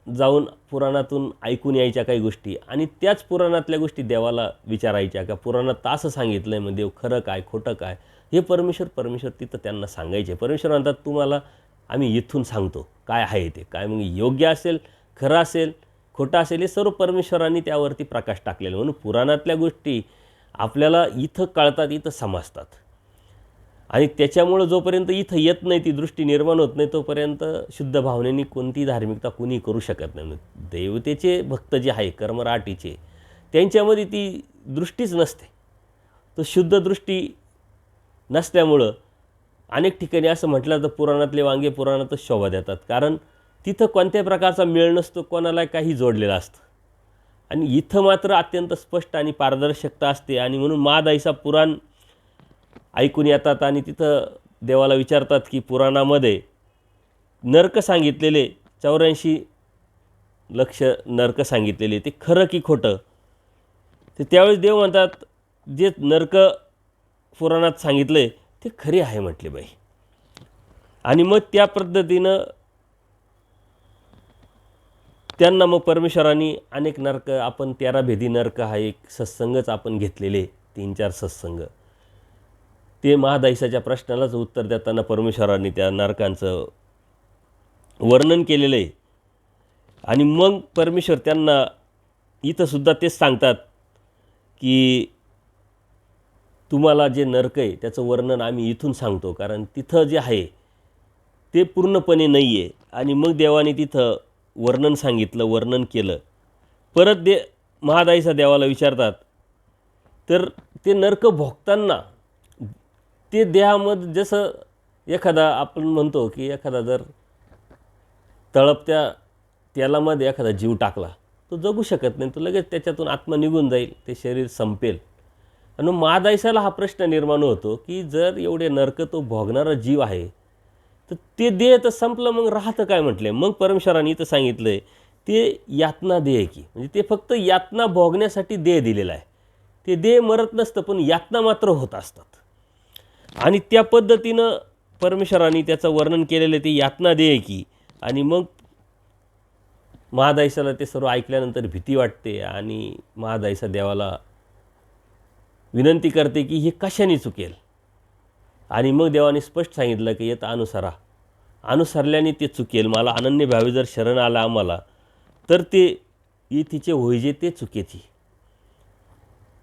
जाऊन पुराणातून ऐकून यायच्या काही गोष्टी आणि त्याच पुराणातल्या गोष्टी देवाला विचारायच्या का पुराणात असं सांगितलं आहे, मग देव खरं काय खोटं काय हे परमेश्वर तिथं त्यांना सांगायचे. परमेश्वर म्हणतात तुम्हाला आम्ही इथून सांगतो काय आहे ते, काय मग योग्य असेल, खरं असेल, खोटं असेल, हे सर्व परमेश्वरांनी त्यावरती प्रकाश टाकलेला. म्हणून पुराणातल्या गोष्टी आपल्याला इथं कळतात, इथं समजतात. आणि त्याच्यामुळं जोपर्यंत इथं येत नाही, ती दृष्टी निर्माण होत नाही, तोपर्यंत शुद्ध भावनेने कोणती धार्मिकता कुणी करू शकत नाही. देवतेचे भक्त जे आहे कर्मराटीचे, त्यांच्यामध्ये ती दृष्टीच नसते. तो शुद्ध दृष्टी नसल्यामुळं अनेक ठिकाणी असं म्हटलं तर पुराणातले वांगे पुराणातच शोभा देतात. कारण तिथं कोणत्याही प्रकारचा मेळ नसतो, कोणाला काही जोडलेलं असतं. आणि इथं मात्र अत्यंत स्पष्ट आणि पारदर्शकता असते. आणि म्हणून महादाईसा पुराण ऐकून येतात आणि तिथं देवाला विचारतात की पुराणामध्ये नरक सांगितलेले 84 लक्ष नरक सांगितलेले ते खरं की खोटं. ते त्यावेळेस देव म्हणतात जे नरक पुराणात सांगितले ते खरे आहे म्हटले बाई. आणि मग त्या पद्धतीनं त्यांना मग परमेश्वरांनी अनेक नरक, आपण 13 भेदी नरक हा एक सत्संगच आपण घेतलेले 3-4 सत्संग, ते महादाईसाच्या प्रश्नालाच उत्तर देताना परमेश्वरांनी त्या नरकांचं वर्णन केलेलं आहे. आणि मग परमेश्वर त्यांना इथंसुद्धा तेच सांगतात की तुम्हाला जे नरक आहे त्याचं वर्णन आम्ही इथून सांगतो, कारण तिथं जे आहे ते पूर्णपणे नाही आहे. आणि मग देवाने तिथं वर्णन सांगितलं, वर्णन केलं. परत महादाईसा देवाला विचारतात, तर ते नरक भोगताना ते देहामध्ये जसं एखादा आपण म्हणतो की एखादा जर तळपत्या तेलामध्ये एखादा जीव टाकला, तो जगू शकत नाही, तो लगेच त्याच्यातून आत्मा निघून जाईल, ते शरीर संपेल. आणि महादाईसाला हा प्रश्न निर्माण होतो की जर एवढे नरक तो भोगणारा जीव आहे तर ते देह तर संपलं, मग राहतं काय म्हटले. मग परमेश्वरांनी इथं सांगितलं आहे ते यातना देह की, म्हणजे ते फक्त यातना भोगण्यासाठी देह दिलेला आहे. ते देह मरत नसतं, पण यातना मात्र होत असतात. आणि त्या पद्धतीनं परमेश्वरांनी त्याचं वर्णन केलेलं ते यातना देह की. आणि मग महादाईसाला ते सर्व ऐकल्यानंतर भीती वाटते आणि महादाईसा देवाला विनंती करते की हे कशाने चुकेल. आणि मग देवाने स्पष्ट सांगितलं की येत अनुसरल्याने ते चुकेल. मला अनन्य भावे जर शरण आला आम्हाला तर ते तिचे होईजे ते चुकेची.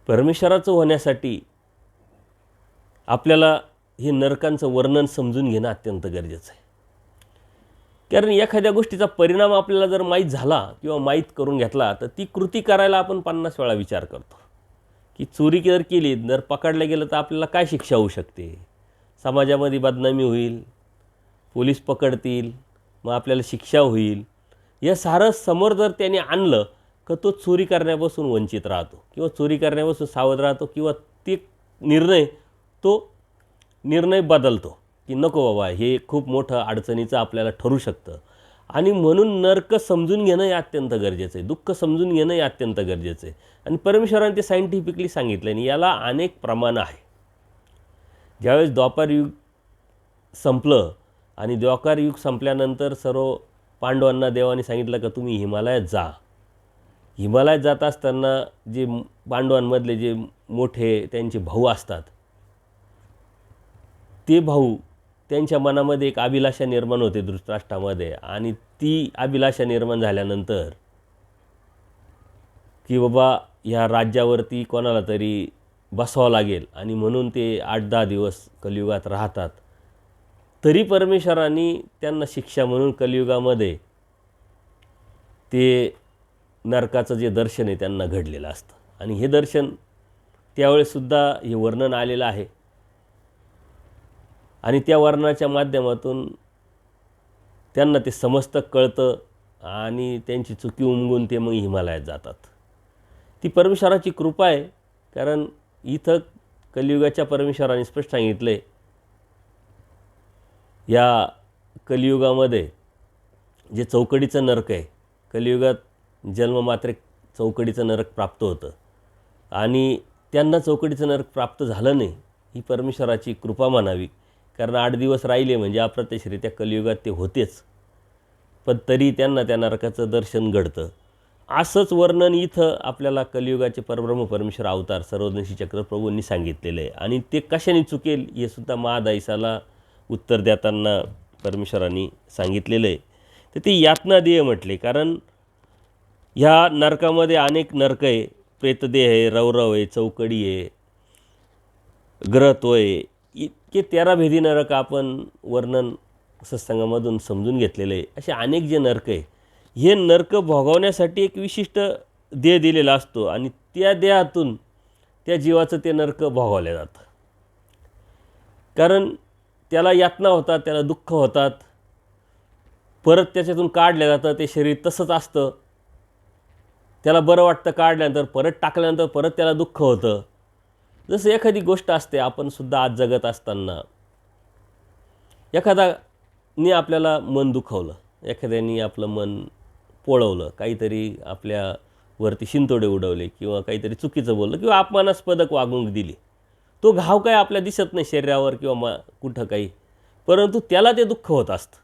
परमेश्वराचं होण्यासाठी आपल्याला हे नरकांचं वर्णन समजून घेणं अत्यंत गरजेचं आहे. कारण एखाद्या गोष्टीचा परिणाम आपल्याला जर माहीत झाला किंवा माहीत करून घेतला तर ती कृती करायला आपण 50 वेळा विचार करतो की चोरी जर केली, जर पकडलं गेलं तर आपल्याला काय शिक्षा होऊ शकते. समाजामध्ये बदनामी होईल, पोलीस पकडतील, मग आपल्याला शिक्षा होईल. या सारं समोर जर त्याने आणलं का तो चोरी करण्यापासून वंचित राहतो किंवा चोरी करण्यापासून सावध राहतो किंवा ते निर्णय बदलतो की नको बाबा हे खूप मोठं अडचणीचं आपल्याला ठरू शकतं. आणि म्हणून नरक समजून घेणं हे अत्यंत गरजेचं आहे, दुःख समजून घेणं हे अत्यंत गरजेचं आहे. आणि परमेश्वराने ते सायंटिफिकली सांगितलं आणि याला अनेक प्रमाण आहे. ज्यावेळेस द्वापार युग संपलं आणि द्वापार युग संपल्यानंतर सर्व पांडवांना देवाने सांगितलं का तुम्ही हिमालयात जा. हिमालयात जात असताना जे पांडवांमधले जे मोठे त्यांचे भाऊ असतात, ते भाऊ त्यांच्या मनामध्ये एक अभिलाषा निर्माण होते धृतराष्ट्रामध्ये. आणि ती अभिलाषा निर्माण झाल्यानंतर की बाबा ह्या राज्यावरती कोणाला तरी बसावं लागेल आणि म्हणून ते 8-10 दिवस कलियुगात राहतात. तरी परमेश्वरांनी त्यांना शिक्षा म्हणून कलियुगामध्ये ते नरकाचं जे दर्शन आहे त्यांना घडलेलं असतं. आणि हे दर्शन त्यावेळेसुद्धा हे वर्णन आलेलं आहे. आणि त्या वर्णनाच्या माध्यमातून त्यांना ते समजतं, कळतं आणि त्यांची चुकी उमगून ते मग हिमालयात जातात. ती परमेश्वराची कृपा आहे. कारण इथं कलियुगाच्या परमेश्वराने स्पष्ट सांगितलं आहे या कलियुगामध्ये जे चौकडीचं नरक आहे, कलियुगात जन्ममात्र चौकडीचं नरक प्राप्त होतं आणि त्यांना चौकडीचं नरक प्राप्त झालं नाही, ही परमेश्वराची कृपा म्हणावी. कारण 8 दिवस राहिले म्हणजे अप्रत्यक्षरित्या कलियुगात ते होतेच, पण तरी त्यांना त्या नरकाचं दर्शन घडतं. असंच वर्णन इथं आपल्याला कलियुगाचे परब्रह्म परमेश्वर अवतार सर्वज्ञशी चक्रप्रभूंनी सांगितलेलं आहे. आणि ते कशाने चुकेल हे सुद्धा महादाईसाला उत्तर देताना परमेश्वरांनी सांगितलेलं आहे. तर ते यातना देह म्हटले, कारण ह्या नरकामध्ये अनेक नरक आहे. प्रेतदेह आहे, रौरव आहे, चौकडी आहे, ग्रहत्व आहे. इतके 13 भेदी नरक आपण वर्णन सत्संगामधून समजून घेतलेलं आहे. असे अनेक जे नरक आहे, हे नरक भोगवण्यासाठी एक विशिष्ट देह दिलेला असतो आणि त्या देहातून त्या जीवाचं ते नरक भोगवलं जातं. कारण त्याला यातना होतात, त्याला दुःख होतात, परत त्याच्यातून काढलं जातं. ते शरीर तसंच असतं, त्याला बरं वाटतं, काढल्यानंतर परत टाकल्यानंतर परत त्याला दुःख होतं. जसं एखादी गोष्ट असते, आपण सुद्धा आज जगत असताना एखादाने आपल्याला मन दुखावलं, एखाद्याने आपलं मन पोळवलं, काहीतरी आपल्यावरती शिंतोडे उडवले किंवा काहीतरी चुकीचं बोललं किंवा अपमानास्पद वागणूक दिली, तो घाव काय आपल्या दिसत नाही शरीरावर किंवा कुठं काही, परंतु त्याला ते दुःख होत असतं.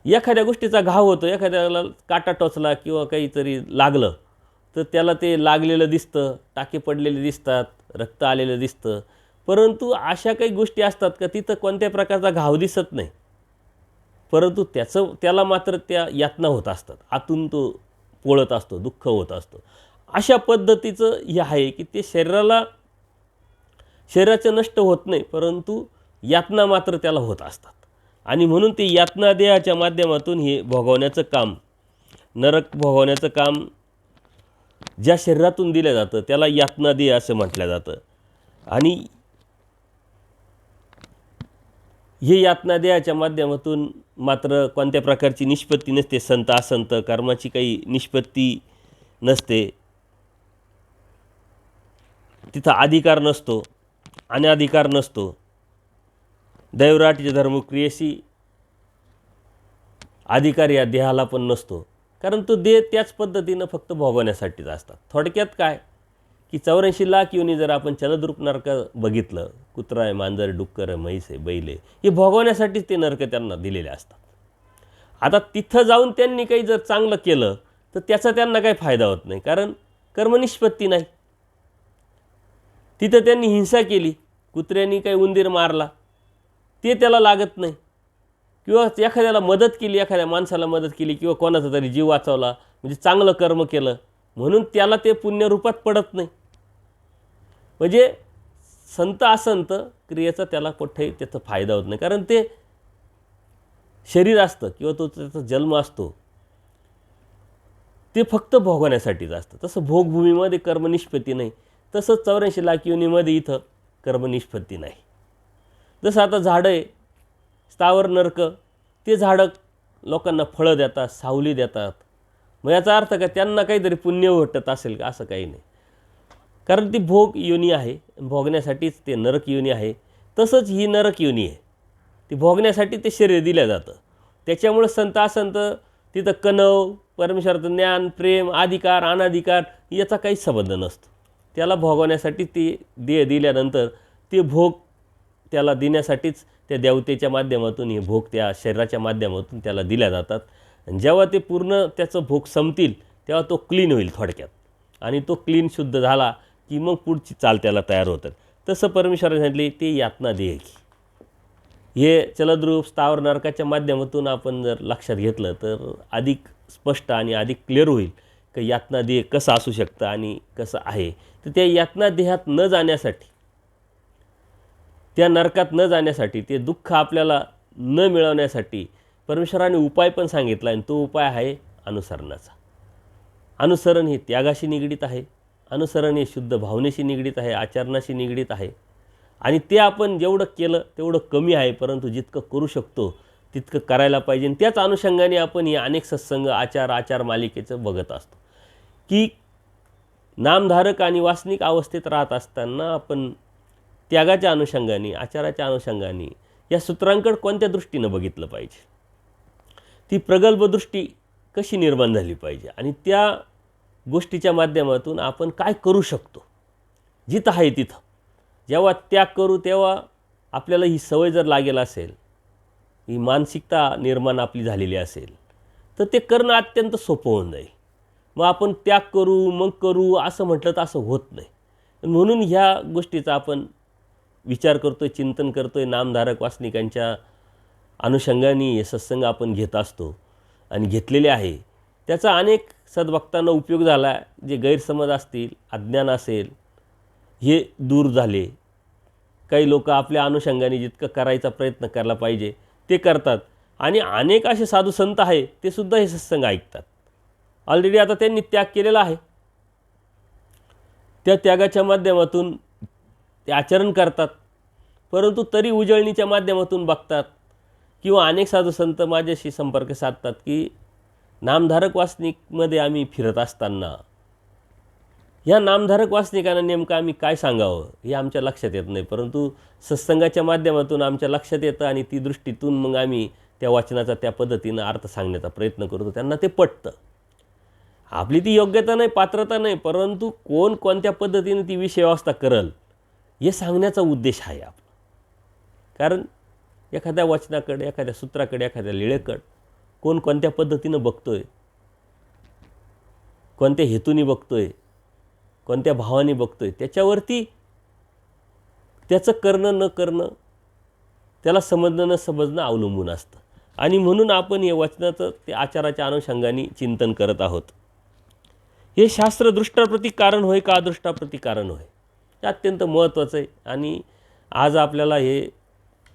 एखाद्या गोष्टीचा घाव होतो, एखाद्याला काटा टोचला किंवा काहीतरी लागलं तर त्याला ते लागलेलं दिसतं, टाके पडलेले दिसतात, रक्त आलेलं दिसतं, परंतु अशा काही गोष्टी असतात का तिथं कोणत्या प्रकारचा घाव दिसत नाही, परंतु त्याला मात्र त्या यातना होत असतात, आतून तो पोळत असतो, दुःख होत असतं. अशा पद्धतीचं हे आहे की ते शरीराचं नष्ट होत नाही, परंतु यातना मात्र त्याला होत असतात. आणि म्हणून ते यातना देहाच्या माध्यमातून हे भोगवण्याचं काम, नरक भोगवण्याचं काम ज्या शरीरातून दिलं जातं त्याला यातना देह असं म्हटलं जातं. आणि हे यातना देहाच्या माध्यमातून मात्र कोणत्या प्रकारची निष्पत्ती नसते, संत असंत कर्माची काही निष्पत्ती नसते, तिथं अधिकार नसतो, अनाधिकार नसतो, दैवराटीच्या धर्मक्रियेशी अधिकार या देहाला पण नसतो, कारण तो देह त्याच पद्धतीनं फक्त भोगवण्यासाठीच असतात. थोडक्यात काय की 84 लाख योनी जर आपण चलद्रूप नरक बघितलं, कुत्रा आहे, मांजर, डुक्कर आहे, म्हैस आहे, बैल आहे, हे भोगवण्यासाठीच ते नरक त्यांना दिलेले असतात. आता तिथं जाऊन त्यांनी काही जर चांगलं केलं तर त्याचा त्यांना काही फायदा होत नाही, कारण कर्मनिष्पत्ती नाही. तिथं त्यांनी हिंसा केली, कुत्र्यांनी काही उंदीर मारला, ते त्याला लागत नाही, किंवा एखाद्याला मदत केली, एखाद्या माणसाला मदत केली किंवा कोणाचा तरी जीव वाचवला, म्हणजे चांगलं कर्म केलं म्हणून त्याला ते पुण्यरूपात पडत नाही. म्हणजे संत असंत क्रियेचा त्याला कुठेही त्याचा फायदा होत नाही, कारण ते शरीर असतं किंवा तो त्याचा जन्म असतो ते फक्त भोगवण्यासाठीच असतं. तसं भोगभूमीमध्ये कर्मनिष्पत्ती नाही, तसंच 84 लाख योनीमध्ये इथं कर्मनिष्पत्ती नाही. जसं आता झाडं आहे, स्थावर नरक, ते झाडं लोकांना फळं देतात, सावली देतात, मग याचा अर्थ का त्यांना काहीतरी पुण्य वाटत असेल का? असं काही नाही, कारण ती भोग योनी आहे, भोगण्यासाठीच ते नरक योनी आहे. तसंच ही नरक योनी आहे, ती भोगण्यासाठी ते शरीर दिलं जातं. त्याच्यामुळे संत असंत तिथं कणव, परमेश्वराचं ज्ञान, प्रेम, अधिकार, अनाधिकार याचा काहीच संबंध नसतो. त्याला भोगवण्यासाठी ते देह दिल्यानंतर ते भोग त्याला देण्यासाठीच त्या देवतेच्या माध्यमातून हे भोग त्या शरीराच्या माध्यमातून त्याला दिल्या जातात. आणि जेव्हा ते पूर्ण त्याचं भोग संपतील तेव्हा तो क्लीन होईल थोडक्यात, आणि तो क्लीन शुद्ध झाला की मग पुढची चाल त्याला तयार होतात. तसं परमेश्वराने सांगितले ते यातना देह की हे चलद्रूप स्थावर नरकाच्या माध्यमातून आपण जर लक्षात घेतलं तर अधिक स्पष्ट आणि अधिक क्लिअर होईल की यातना देह कसं असू शकतं आणि कसं आहे. तर त्या यातना देहात न जाण्यासाठी, त्या नरकात न जाण्यासाठी, ते दुःख आपल्याला न मिळवण्यासाठी परमेश्वराने उपाय पण सांगितला, आणि तो उपाय आहे अनुसरणाचा. अनुसरण हे त्यागाशी निगडीत आहे, अनुसरण हे शुद्ध भावनेशी निगडीत आहे, आचरणाशी निगडीत आहे. आणि ते आपण जेवढं केलं तेवढं कमी आहे, परंतु जितकं करू शकतो तितकं करायला पाहिजे. आणि त्याच अनुषंगाने आपण हे अनेक सत्संग आचार मालिकेचं बघत असतो की नामधारक आणि वासनिक अवस्थेत राहत असताना आपण त्यागाच्या अनुषंगाने, आचाराच्या अनुषंगाने या सूत्रांकडे कोणत्या दृष्टीनं बघितलं पाहिजे, ती प्रगल्भ दृष्टी कशी निर्माण झाली पाहिजे, आणि त्या गोष्टीच्या माध्यमातून आपण काय करू शकतो जिथं आहे तिथं. जेव्हा त्याग करू तेव्हा आपल्याला ही सवय जर लागेल असेल, ही मानसिकता निर्माण आपली झालेली असेल, तर ते करणं अत्यंत सोपं होऊन जाईल. मग आपण त्याग करू मग करू असं म्हटलं तर असं होत नाही. म्हणून ह्या गोष्टीचा आपण विचार करतोय, चिंतन करतोय, नामधारक वासनिकांच्या अनुषंगाने हे सत्संग आपण घेत असतो आणि घेतलेले आहे. त्याचा अनेक सद्भक्तांना उपयोग झाला. जे गैरसमज असतील, अज्ञान असेल, हे दूर झाले. काही लोक आपल्या अनुषंगाने जितकं करायचा प्रयत्न करायला पाहिजे ते करतात, आणि अनेक असे साधू संत आहे ते सुद्धा हे सत्संग ऐकतात. ऑलरेडी आता त्यांनी त्याग केलेला आहे, त्या त्यागाच्या माध्यमातून ते आचरण करतात, परंतु तरी उजळणीच्या माध्यमातून बघतात. किंवा अनेक साधू संत माझ्याशी संपर्क साधतात की नामधारक वासनिकमध्ये आम्ही फिरत असताना ह्या नामधारक वासनिकांना नेमकं आम्ही काय सांगावं हे आमच्या लक्षात येत नाही, परंतु सत्संगाच्या माध्यमातून आमच्या लक्षात येतं आणि ती दृष्टीतून मग आम्ही त्या वाचनाचा त्या पद्धतीनं अर्थ सांगण्याचा प्रयत्न करतो. त्यांना ते पटतं. आपली ती योग्यता नाही, पात्रता नाही, परंतु कोण कोणत्या पद्धतीने ती विषय व्यवस्था करल हे सांगण्याचा उद्देश आहे आपला. कारण एखाद्या वचनाकडे, एखाद्या सूत्राकडे, एखाद्या लिळेकडे कोण कोणत्या पद्धतीनं बघतोय, कोणत्या हेतूने बघतोय, कोणत्या भावाने बघतोय, त्याच्यावरती त्याचं करणं न करणं, त्याला समजणं न समजणं अवलंबून असतं. आणि म्हणून आपण हे वचनाचं ते आचाराच्या अनुषंगाने चिंतन करत आहोत. हे शास्त्र दृष्टाप्रती कारण होय का अदृष्टाप्रती कारण होय, हे अत्यंत महत्त्वाचं आहे. आणि आज आपल्याला हे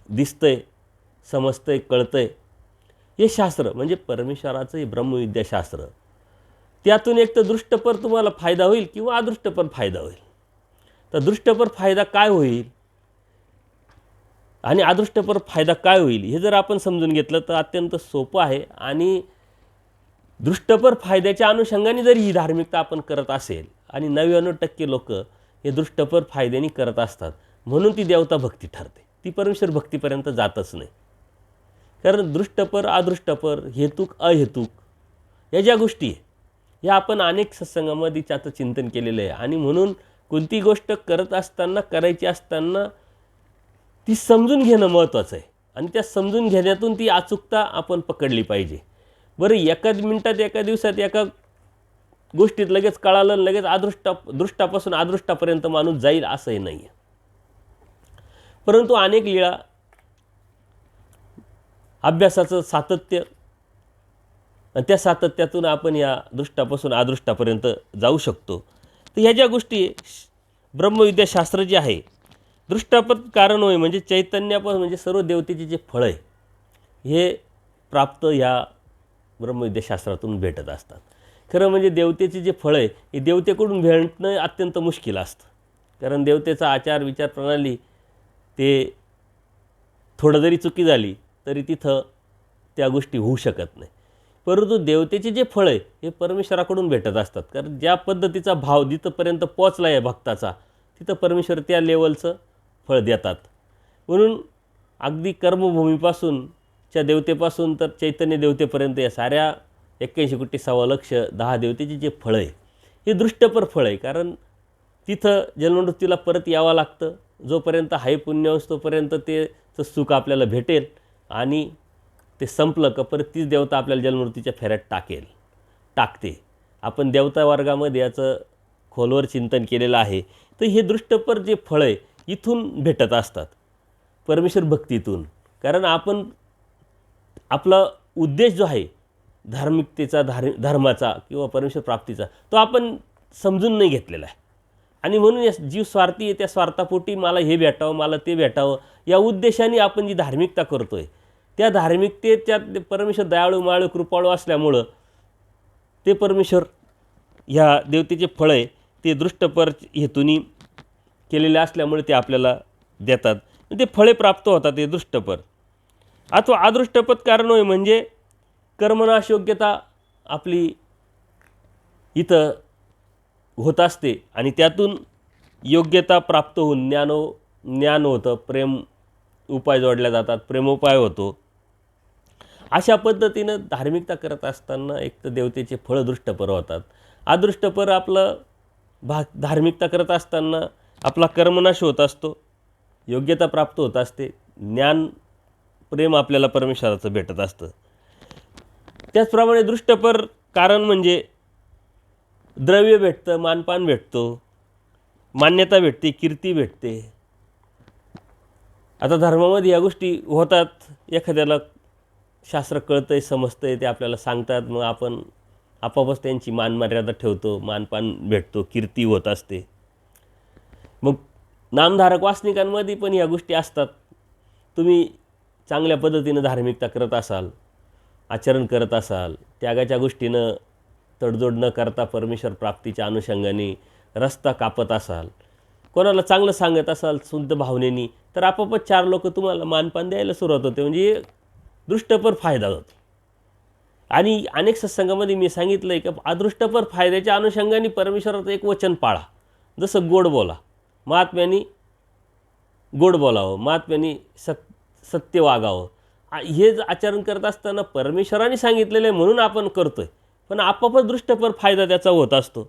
दिसतंय, समजतंय, कळतंय. हे शास्त्र म्हणजे परमेश्वराचं हे ब्रह्मविद्याशास्त्र, त्यातून एक तर दृष्टपर तुम्हाला फायदा होईल किंवा अदृष्टपर फायदा होईल. तर दृष्टपर फायदा काय होईल आणि अदृष्टपर फायदा काय होईल हे जर आपण समजून घेतलं तर अत्यंत सोपं आहे. आणि दृष्टपर फायद्याच्या अनुषंगाने जर ही धार्मिकता आपण करत असेल, आणि 99% लोक हे दृष्टपर फायद्याने करत असतात, म्हणून ती देवता भक्ती ठरते, ती परमेश्वर भक्तीपर्यंत जातच नाही. कारण दृष्टपर अदृष्टपर, हेतुक अहेतुक या ज्या गोष्टी आहे या आपण अनेक सत्संगामध्ये त्याचं चिंतन केलेलं आहे. आणि म्हणून कोणती गोष्ट करत असताना, करायची असताना ती समजून घेणं महत्त्वाचं आहे. आणि त्या समजून घेण्यातून ती अचूकता आपण पकडली पाहिजे. बरं, एकाच मिनटात, एका दिवसात, एका गोष्टीत लगेच कळालं, लगेच दृष्टापासून अदृष्टापर्यंत माणूस जाईल असंही नाही आहे. परंतु अनेक लीळा, अभ्यासाचं सातत्य, आणि त्या सातत्यातून आपण या दृष्टापासून अदृष्टापर्यंत जाऊ शकतो. तर ह्या ज्या गोष्टी ब्रह्मविद्याशास्त्र जे आहे, दृष्टापद कारण होय म्हणजे चैतन्यापासून, म्हणजे सर्व देवतेचे जे फळ आहे हे प्राप्त ह्या ब्रह्मविद्याशास्त्रातून भेटत असतात. खरं म्हणजे देवतेचे जे फळ आहे हे देवतेकडून भेटणं अत्यंत मुश्किल असतं. कारण देवतेचा आचार, विचार, प्रणाली ते थोडं जरी चुकी झाली तरी तिथं त्या गोष्टी होऊ शकत नाही. परंतु देवतेचे जे फळ आहे हे परमेश्वराकडून भेटत असतात. कारण ज्या पद्धतीचा भाव जिथंपर्यंत पोचला आहे भक्ताचा, तिथं परमेश्वर त्या लेवलचं फळ देतात. म्हणून अगदी कर्मभूमीपासून च्या देवतेपासून तर चैतन्य देवतेपर्यंत या साऱ्या 81,00,00,000 देवतेचे जे फळ आहे हे दृष्टपर फळ आहे. कारण तिथं जन्ममृत्यूला परत यावं लागतं. जोपर्यंत हाय पुण्यवंश तोपर्यंत ते सुख आपल्याला भेटेल, आणि ते संपलं का परत तीच देवता आपल्याला जन्ममृत्यूच्या फेऱ्यात टाकते. आपण देवता वर्गामध्ये याचं खोलवर चिंतन केलेलं आहे. तर हे दृष्टपर जे फळ आहे इथून भेटत असतात, परमेश्वर भक्तीतून. कारण आपण आपला उद्देश जो आहे धार्मिकतेचा, धर्माचा किंवा परमेश्वर प्राप्तीचा, तो आपण समजून नाही घेतलेला आहे. आणि म्हणून या जीव स्वार्थी आहे, त्या स्वार्थापोटी मला हे भेटावं, मला ते भेटावं या उद्देशाने आपण जी धार्मिकता करतो आहे, त्या धार्मिकतेच्या परमेश्वर दयाळू, माळू, कृपाळू असल्यामुळं ते परमेश्वर ह्या देवतेचे फळ आहे ते दृष्टपर हेतूनी केलेले असल्यामुळे ते आपल्याला देतात. ते फळे प्राप्त होतात ते दृष्टपर. अथवा अदृष्टपद कारण होय म्हणजे कर्मनाश योग्यता आपली इथं होत असते, आणि त्यातून योग्यता प्राप्त होऊन ज्ञान होतं, प्रेम उपाय जोडल्या जातात, प्रेमोपाय होतो. अशा पद्धतीनं धार्मिकता करत असताना एक तर देवतेचे फळ दृष्टपर होतात. अदृष्टपर आपलं धार्मिकता करत असताना आपला कर्मनाश होत असतो, योग्यता प्राप्त होत असते, ज्ञान, प्रेम आपल्याला परमेश्वराचं भेटत असतं. त्याचप्रमाणे दृष्टपर कारण म्हणजे द्रव्य भेटतं, मानपान भेटतो, मान्यता भेटते, कीर्ती भेटते. आता धर्मामध्ये या गोष्टी होतात. एखाद्याला शास्त्र कळतंय, समजतंय, ते आपल्याला सांगतात, मग आपण आपोआपच त्यांची मानमर्यादा ठेवतो, मानपान भेटतो, कीर्ती होत असते. मग नामधारक वासनिकांमध्ये पण या गोष्टी असतात. तुम्ही चांगल्या पद्धतीनं धार्मिकता करत असाल, आचरण करत असाल, त्यागाच्या गोष्टीनं तडजोड न करता परमेश्वर प्राप्तीच्या अनुषंगाने रस्ता कापत असाल, कोणाला चांगलं सांगत असाल शुद्ध भावनेनी, तर आपोआपच 4 लोक तुम्हाला मानपान द्यायला सुरुवात होते. म्हणजे दृष्टपर फायदा होतो. आणि अनेक सत्संगामध्ये मी सांगितलं आहे की अदृष्टपर फायद्याच्या अनुषंगाने परमेश्वराचं एक वचन पाळा. जसं गोड बोला, महात्म्याने गोड बोलावं, महात्म्याने सत्य वागावं. हे आचरण करत असताना परमेश्वराने सांगितलेलं आहे म्हणून आपण करतो आहे, पण आपोआपच दृष्टपर फायदा त्याचा होत असतो.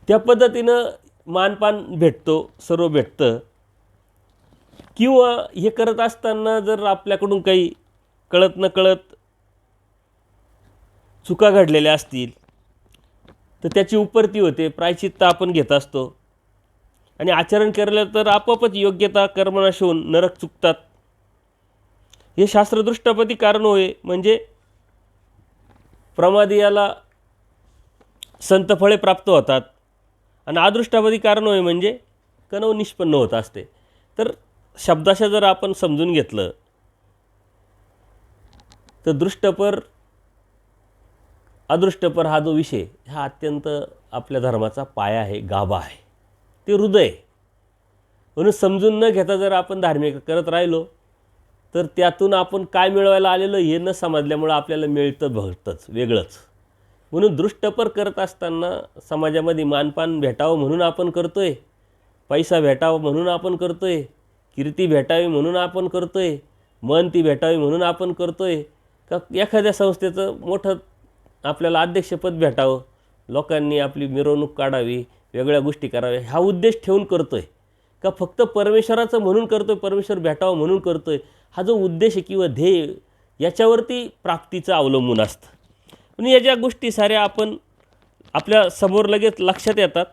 त्या पद्धतीनं मानपान भेटतो, सर्व भेटतं. किंवा हे करत असताना जर आपल्याकडून काही कळत नकळत चुका घडलेल्या असतील तर त्याची उपरती होते, प्रायश्चित्त आपण घेत असतो. आणि आचरण केलं तर आपोआपच योग्यता कर्मनाश होऊन नरक चुकतात. हे शास्त्रदृष्टपती कारण होय, म्हणजे प्रमादियाला संतफळे प्राप्त होतात. आणि अदृष्टापदी कारण होय म्हणजे कनव निष्पन्न होत असते. तर शब्दाशा जर आपण समजून घेतलं तर दृष्टपर अदृष्टपर हा जो विषय हा अत्यंत आपल्या धर्माचा पाया आहे, गाभा आहे, ते हृदय. म्हणून समजून न घेता जर आपण धार्मिक करत राहिलो तर त्यातून आपण काय मिळवायला आलेलं हे न समजल्यामुळं आपल्याला मिळतं भरतंच वेगळंच. म्हणून दृष्टपर करत असताना समाजामध्ये मानपान भेटावं म्हणून आपण करतो आहे, पैसा भेटावा म्हणून आपण करतो आहे, कीर्ती भेटावी म्हणून आपण करतो आहे, मन ती भेटावी म्हणून आपण करतो आहे, का एखाद्या संस्थेचं मोठं आपल्याला अध्यक्षपद भेटावं, लोकांनी आपली मिरवणूक काढावी, वेगळ्या गोष्टी कराव्या, हा उद्देश ठेवून करतो आहे, का फक्त परमेश्वराचं म्हणून करतो आहे, परमेश्वर भेटावं म्हणून करतो आहे, हा जो उद्देश किंवा ध्येय याच्यावरती प्राप्तीचं अवलंबून असतं. पण या ज्या गोष्टी साऱ्या आपण आपल्या समोर लगेच लक्षात येतात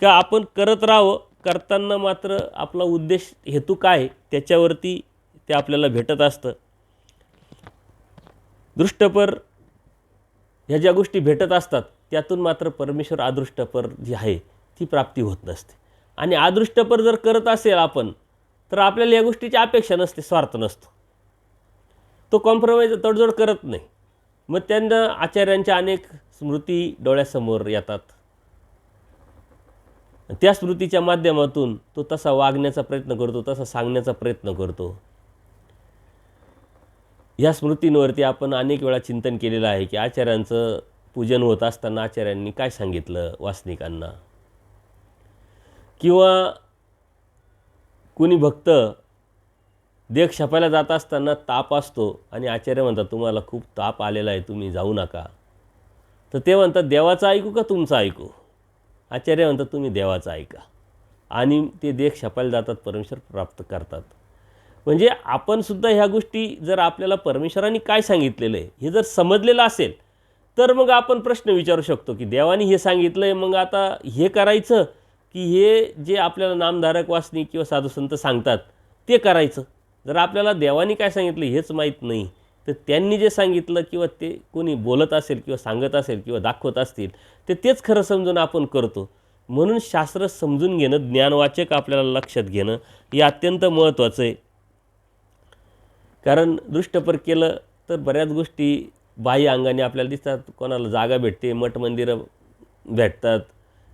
का आपण करत राहावं, करताना मात्र आपला उद्देश हेतू काय त्याच्यावरती ते आपल्याला भेटत असतं. दृष्टपर ह्या ज्या गोष्टी भेटत असतात त्यातून मात्र परमेश्वर अदृष्टपर जी आहे ती प्राप्ती होत नसते. आणि अदृष्टपर जर करत असेल आपण तर आपल्याला या गोष्टीची अपेक्षा नसते, स्वार्थ नसतो, तो कॉम्प्रोमाइज तडजोड करत नाही. मग त्यांना आचार्यांच्या अनेक स्मृती डोळ्यासमोर येतात, त्या स्मृतीच्या माध्यमातून तो तसा वागण्याचा प्रयत्न करतो, तसा सांगण्याचा प्रयत्न करतो. ह्या स्मृतींवरती आपण अनेक वेळा चिंतन केलेलं आहे की आचार्यांचं पूजन होत असताना आचार्यांनी काय सांगितलं वासनिकांना. किंवा कुणी भक्त देह छपायला जात असताना ताप असतो आणि आचार्य म्हणतात तुम्हाला खूप ताप आलेला आहे, तुम्ही जाऊ नका. तर ते म्हणतात देवाचं ऐकू का तुमचं ऐकू. आचार्य म्हणतात तुम्ही देवाचं ऐका, आणि ते देह छपायला जातात, परमेश्वर प्राप्त करतात. म्हणजे आपण सुद्धा ह्या गोष्टी जर आपल्याला परमेश्वराने काय सांगितलेलं आहे हे जर समजलेलं असेल तर मग आपण प्रश्न विचारू शकतो की देवाने हे सांगितलं आहे, मग आता हे करायचं की हे जे आपल्याला नामधारक वासनिक किंवा साधुसंत सांगतात ते करायचं. जर आपल्याला देवाने काय सांगितलं हेच माहीत नाही तर त्यांनी जे सांगितलं किंवा ते कोणी बोलत असेल किंवा सांगत असेल किंवा दाखवत असतील ते तेच खरं समजून आपण करतो. म्हणून शास्त्र समजून घेणं, ज्ञानवाचक आपल्याला लक्षात घेणं हे अत्यंत महत्त्वाचं आहे. कारण दृष्टपर केलं तर बऱ्याच गोष्टी बाह्य अंगाने आपल्याला दिसतात. कोणाला जागा भेटते, मठ मंदिरं भेटतात,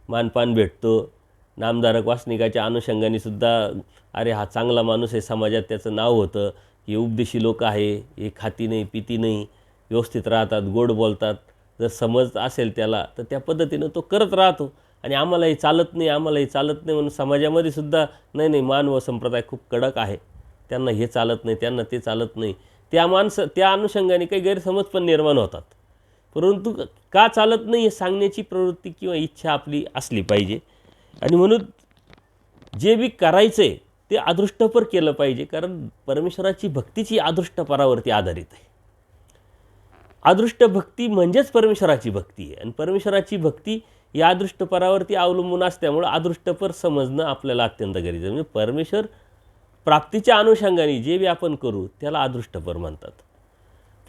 मानपान भेटतो, नामधारक वासनिकाच्या अनुषंगाने सुद्धा अरे हा चांगला माणूस आहे, समाजात त्याचं नाव होतं, हे उपदेशी लोक आहे, हे खाती नाही पिती नाही, व्यवस्थित राहतात, गोड बोलतात. जर समज असेल त्याला तर त्या पद्धतीनं तो करत राहतो. आणि आम्हाला हे चालत नाही, आम्हाला हे चालत नाही म्हणून समाजामध्ये सुद्धा नाही नाही मान व संप्रदाय खूप कडक आहे, त्यांना हे चालत नाही, त्यांना ते चालत नाही, त्या अनुषंगाने काही गैरसमज पण निर्माण होतात. परंतु का चालत नाही हे सांगण्याची प्रवृत्ती किंवा इच्छा आपली असली पाहिजे. आणि म्हणून जे बी करायचं आहे ते अदृष्टपर केलं पाहिजे, कारण परमेश्वराची भक्तीची अदृष्टपरावरती आधारित आहे. अदृष्ट भक्ती म्हणजेच परमेश्वराची भक्ती आहे, आणि परमेश्वराची भक्ती या अदृष्टपरावरती अवलंबून असल्यामुळं अदृष्टपर समजणं आपल्याला अत्यंत गरजेचं आहे. म्हणजे परमेश्वर प्राप्तीच्या अनुषंगाने जे बी आपण करू त्याला अदृष्टपर म्हणतात.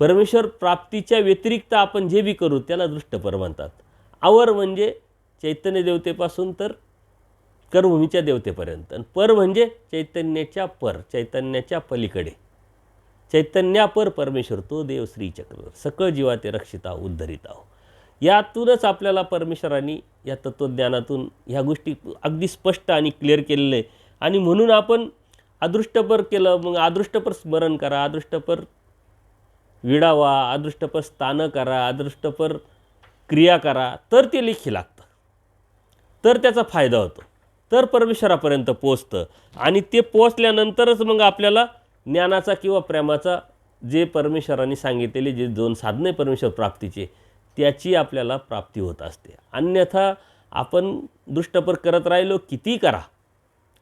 परमेश्वर प्राप्तीच्या व्यतिरिक्त आपण जे बी करू त्याला दृष्टपर म्हणतात. आवर म्हणजे चैतन्य देवतेपासून तर कर्मभूमीच्या देवतेपर्यंत, आणि पर म्हणजे चैतन्याच्या पर, चैतन्याच्या पलीकडे, चैतन्यापर परमेश्वर तो देव श्रीचक्रवर सकळ जीवा ते रक्षिता उद्धरिता. यातूनच आपल्याला परमेश्वरांनी या तत्त्वज्ञानातून ह्या गोष्टी अगदी स्पष्ट आणि क्लिअर केलेलं आहे. आणि म्हणून आपण अदृष्टपर केलं, मग अदृष्टपर स्मरण करा, अदृष्टपर विडावा, अदृष्टपर स्थानं करा, अदृष्टपर क्रिया करा, तर ते लेखी लागतं, तर त्याचा फायदा होतो, तर परमेश्वरापर्यंत पोचतं. आणि ते पोचल्यानंतरच मग आपल्याला ज्ञानाचा किंवा प्रेमाचा जे परमेश्वराने सांगितलेले जे 2 साधने परमेश्वर प्राप्तीचे त्याची आपल्याला प्राप्ती होत असते. अन्यथा आपण दृष्टपर करत राहिलो किती करा,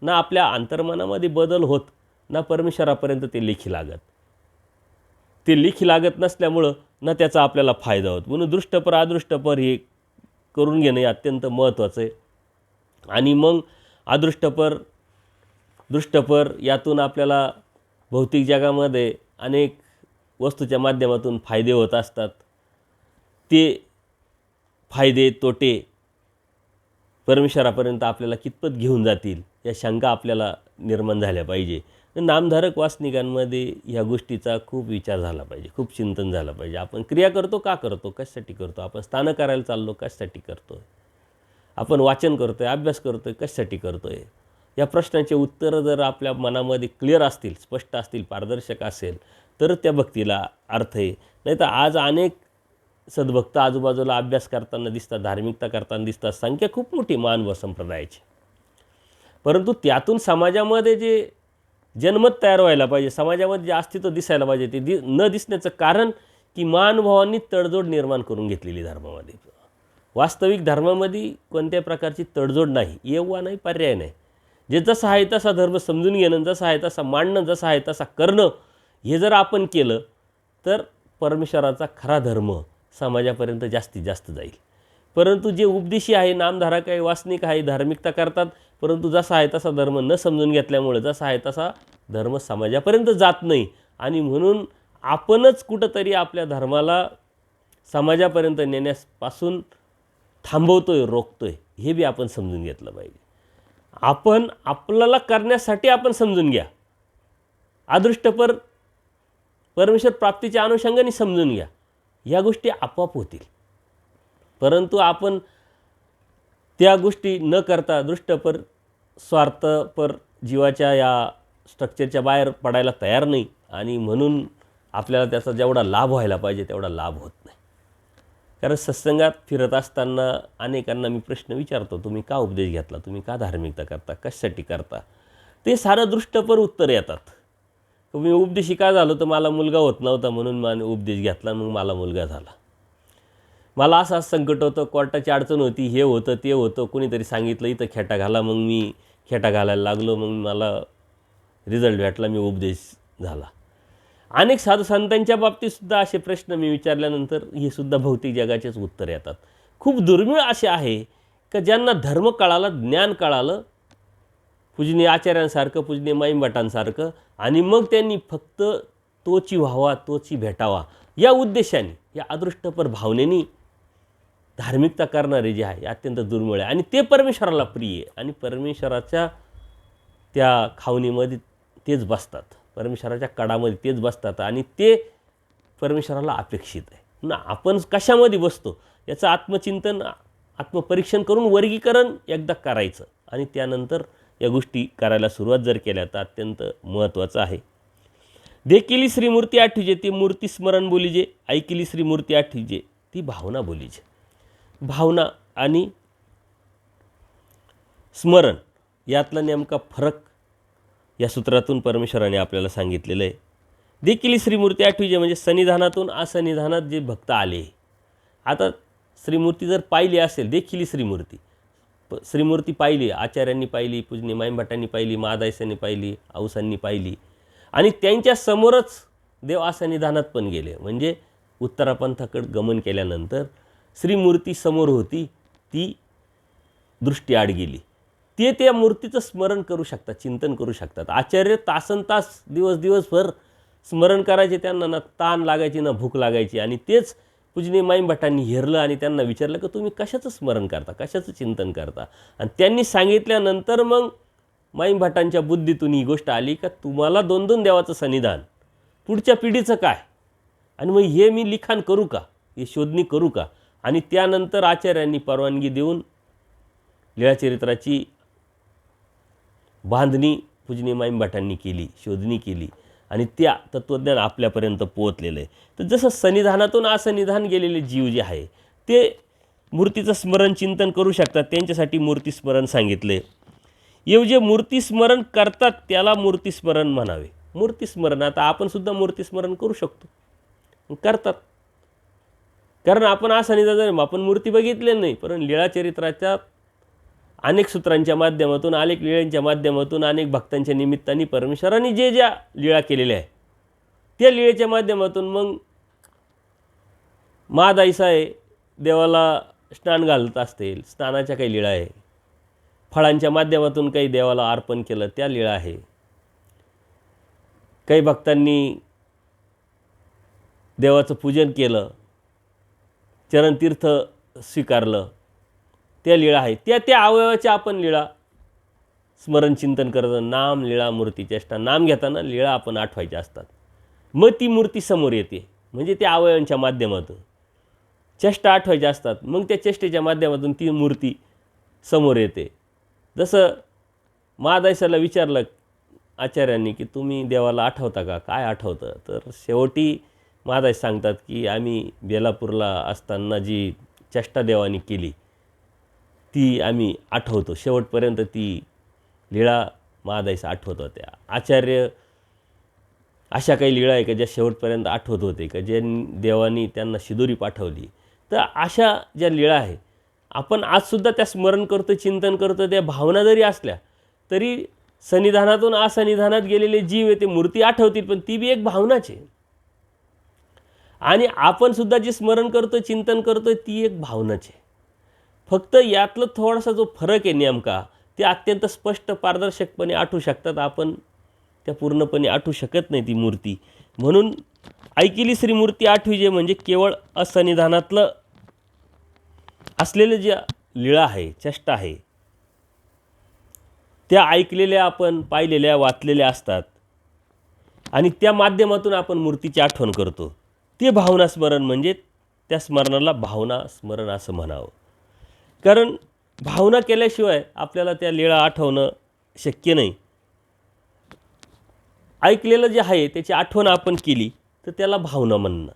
ना आपल्या अंतर्मनामध्ये बदल होत, ना परमेश्वरापर्यंत ते लेखी लागत. ते लेखी लागत नसल्यामुळं ना त्याचा आपल्याला फायदा होत. म्हणून दृष्टपर अदृष्टपर हे करून घेणे अत्यंत महत्त्वाचं आहे. आणि मग अदृष्टपर दृष्टपर यातून आपल्याला भौतिक जगामध्ये अनेक वस्तूच्या माध्यमातून फायदे होत असतात. ते फायदे तोटे परमेश्वरापर्यंत आपल्याला कितपत घेऊन जातील या शंका आपल्याला निर्माण झाल्या पाहिजे. नामधारक वासनिकांमध्ये ह्या गोष्टीचा खूप विचार झाला पाहिजे, खूप चिंतन झालं पाहिजे. आपण क्रिया करतो का करतो, कशासाठी करतो, आपण स्थानं करायला चाललो कशासाठी करतो, आपण वाचन करतो आहे, अभ्यास करतो आहे, कशासाठी करतो आहे, या प्रश्नांचे उत्तरं जर आपल्या मनामध्ये क्लिअर असतील, स्पष्ट असतील, पारदर्शक असेल तर त्या भक्तीला अर्थ आहे. नाही तर आज अनेक सद्भक्त आजूबाजूला अभ्यास करताना दिसतात, धार्मिकता करताना दिसतात, संख्या खूप मोठी मानव संप्रदायाची, परंतु त्यातून समाजामध्ये जे जनमत तयार व्हायला पाहिजे, समाजामध्ये जे अस्तित्व दिसायला पाहिजे ते न दिसण्याचं कारण की महानुभावांनी तडजोड निर्माण करून घेतलेली धर्मामध्ये. वास्तविक धर्मामध्ये कोणत्या प्रकारची तडजोड नाही, येवा नाही, पर्याय नाही. जे जसा आहे तसा धर्म समजून घेणं, जसा आहे तसा मांडणं, जसा आहे तसा करणं, हे जर आपण केलं तर परमेश्वराचा खरा धर्म समाजापर्यंत जास्तीत जास्त जाईल. परंतु जे उपदेशी आहे, नामधारक आहे, वासनिक आहे, धार्मिकता करतात, परंतु जसा आहे तसा धर्म न समजून घेतल्यामुळे जसा आहे तसा धर्म समाजापर्यंत जात नाही. आणि म्हणून आपणच कुठंतरी आपल्या धर्माला समाजापर्यंत नेण्यापासून थांबवतोय, रोखतोय, हे बी आपण समजून घेतलं पाहिजे. आपण आपल्याला करण्यासाठी आपण समजून घ्या, अदृष्टपर परमेश्वर प्राप्तीच्या अनुषंगाने समजून घ्या, या गोष्टी आपोआप होतील. परंतु आपण त्या गोष्टी न करता दृष्टपर स्वार्थपर जीवाच्या या स्ट्रक्चरच्या बाहेर पडायला तयार नाही. आणि म्हणून आपल्याला त्याचा जेवढा लाभ व्हायला पाहिजे तेवढा लाभ होत नाही. कारण सत्संगात फिरत असताना अनेकांना मी प्रश्न विचारतो, तुम्ही का उपदेश घेतला, तुम्ही का धार्मिकता करता, कशासाठी करता, ते सारं दृष्टपर उत्तर येतात. तुम्ही उपदेशी का झालो, तर मला मुलगा होत नव्हता म्हणून मला उपदेश घेतला, मग मला मुलगा झाला. मला असं संकट होतं, कोर्टाची अडचण होती, हे होतं ते होतं, कोणीतरी सांगितलं इथं खेटा घाला, मग मी खेटा घालायला लागलो, मग मला रिझल्ट भेटला, मी उपदेश झाला. अनेक साधू संतांच्या बाबतीतसुद्धा असे प्रश्न मी विचारल्यानंतर हे सुद्धा भौतिक जगाचेच उत्तर येतात. खूप दुर्मिळ असे आहे का ज्यांना धर्म कळाला, ज्ञान कळालं, पूजनीय आचार्यांसारखं, पूजनीय माईंभटांसारखं, आणि मग त्यांनी फक्त तोची व्हावा, तोची भेटावा या उद्देशाने, या अदृष्टपर भावनेनी धार्मिकता करणारे जे आहे अत्यंत दुर्मिळ आहे. आणि ते परमेश्वराला प्रिय आहे आणि परमेश्वराच्या त्या खावणीमध्ये तेच बसतात, परमेश्वराच्या कडामध्ये तेच बसतात आणि ते परमेश्वराला अपेक्षित आहे ना. आपण कशामध्ये बसतो याचं आत्मचिंतन, आत्मपरीक्षण करून वर्गीकरण एकदा करायचं आणि त्यानंतर या गोष्टी करायला सुरुवात जर केल्या तर अत्यंत महत्त्वाचं आहे. देखील श्रीमूर्ती आठवीजे ती मूर्ती स्मरण बोलीजे, ऐकिली श्रीमूर्ती आठवीजे ती भावना बोलीजे. भावना आणि स्मरण यातला नेमका फरक या सूत्रातून परमेश्वराने आपल्याला सांगितलेलं आहे. देखील श्रीमूर्ती आठवीजे म्हणजे सन्निधानातून असन्निधानात जे भक्त आले. आता श्रीमूर्ती जर पाहिली असेल, देखील श्रीमूर्ती पाहिली, आचार्यांनी पाहिली, पूजनीय माईंभटांनी पाहिली, महादायसांनी पाहिली, औसांनी पाहिली, आणि त्यांच्या समोरच देव असन्निधानात पण गेले. म्हणजे उत्तरापंथाकडे गमन केल्यानंतर श्रीमूर्ती समोर होती, ती दृष्टी आड गेली. ते त्या मूर्तीचं स्मरण करू शकतात, चिंतन करू शकतात. आचार्य तासनतास दिवसभर स्मरण करायचे, त्यांना ना ताण लागायची ना भूक लागायची. आणि तेच पूजनीय माईंभटांनी हेरलं आणि त्यांना विचारलं की तुम्ही कशाचं स्मरण करता, कशाचं चिंतन करता. आणि त्यांनी सांगितल्यानंतर मग माईंभटांच्या बुद्धीतून ही गोष्ट आली का तुम्हाला 2-2 देवाचं सन्निधान, पुढच्या पिढीचं काय, आणि मग हे मी लिखाण करू का, हे शोधणी करू का. आणि त्यानंतर आचार्यांनी परवानगी देऊन लीळाचरित्राची बांधणी पूजनीय माईंभटांनी केली, शोधणी केली. आणि त्या तत्त्वज्ञान आपल्यापर्यंत पोहोचलेलं आहे. तर जसं सन्निधानातून असन्निधान गेलेले जीव जे आहे ते मूर्तीचं स्मरण चिंतन करू शकतात, त्यांच्यासाठी मूर्तीस्मरण सांगितले. जे मूर्तीस्मरण करतात त्याला मूर्तीस्मरण म्हणावे. मूर्तीस्मरण आता आपणसुद्धा मूर्तीस्मरण करू शकतो, करतात, कारण आपण असन्निधान आपण मूर्ती बघितलेली नाही, पण लीळाचरित्राच्या अनेक सूत्रांच्या माध्यमातून, अनेक लीळांच्या माध्यमातून, अनेक भक्तांच्या निमित्ताने परमेश्वरांनी जे ज्या लीळा केलेल्या आहे त्या लीळेच्या माध्यमातून मग महादाईसा आहे, देवाला स्नान घालत असतील, स्नानाच्या काही लीळा आहे. फळांच्या माध्यमातून काही देवाला अर्पण केलं त्या लीळा आहे. काही भक्तांनी देवाचं पूजन केलं, चरणतीर्थ स्वीकारलं, त्या लीळा आहे. त्या अवयवाच्या आपण लीळा स्मरण चिंतन करत, नाम लीळा मूर्ती चेष्टा. नाम घेताना लीळा आपण आठवायच्या असतात, मग ती मूर्ती समोर येते. म्हणजे त्या अवयवांच्या माध्यमातून चेष्टा आठवायच्या असतात, मग त्या चेष्टेच्या माध्यमातून ती मूर्ती समोर येते. जसं महादाईसाला विचारलं आचार्यांनी की तुम्ही देवाला आठवता का, काय आठवतं? तर शेवटी महादाईस सांगतात की आम्ही बेलापूरला असताना जी चेष्टा देवानी केली ती आम्ही आठवतो. शेवटपर्यंत ती लीळा महादाईस आठवत होत्या. आचार्य अशा काही लीळा आहे का ज्या शेवटपर्यंत आठवत होते, का जे देवानी त्यांना शिदोरी पाठवली. तर अशा ज्या लीळा आहे आपण आजसुद्धा त्या स्मरण करतो, चिंतन करतो. त्या भावना जरी असल्या तरी सन्निधानातून असन्निधानात गेलेले जीव आहे ते मूर्ती आठवतील, पण ती बी एक भावनाच आहे. आणि आपण सुद्धा जे स्मरण करतो, चिंतन करतो ती एक भावनाच आहे. फक्त यातलं थोडासा जो फरक आहे नेमका, ते अत्यंत स्पष्ट पारदर्शकपणे आठवू शकतात, आपण त्या पूर्णपणे आठवू शकत नाही ती मूर्ती. म्हणून ऐकिली श्रीमूर्ती आठविजे म्हणजे केवळ असन्निधानातलं असलेलं ज्या लीळा आहे, चेष्टा आहे, त्या ऐकलेल्या, आपण पाहिलेल्या, वाचलेल्या असतात आणि त्या माध्यमातून आपण मूर्तीची आठवण करतो. ते भावना स्मरण म्हणजे त्या स्मरणाला भावना स्मरण असं म्हणावं. कारण भावना केल्याशिवाय आपल्याला त्या लीळा आठवणं शक्य नाही. ऐकलेलं जे आहे त्याची आठवण आपण केली तर त्याला भावना म्हणणं,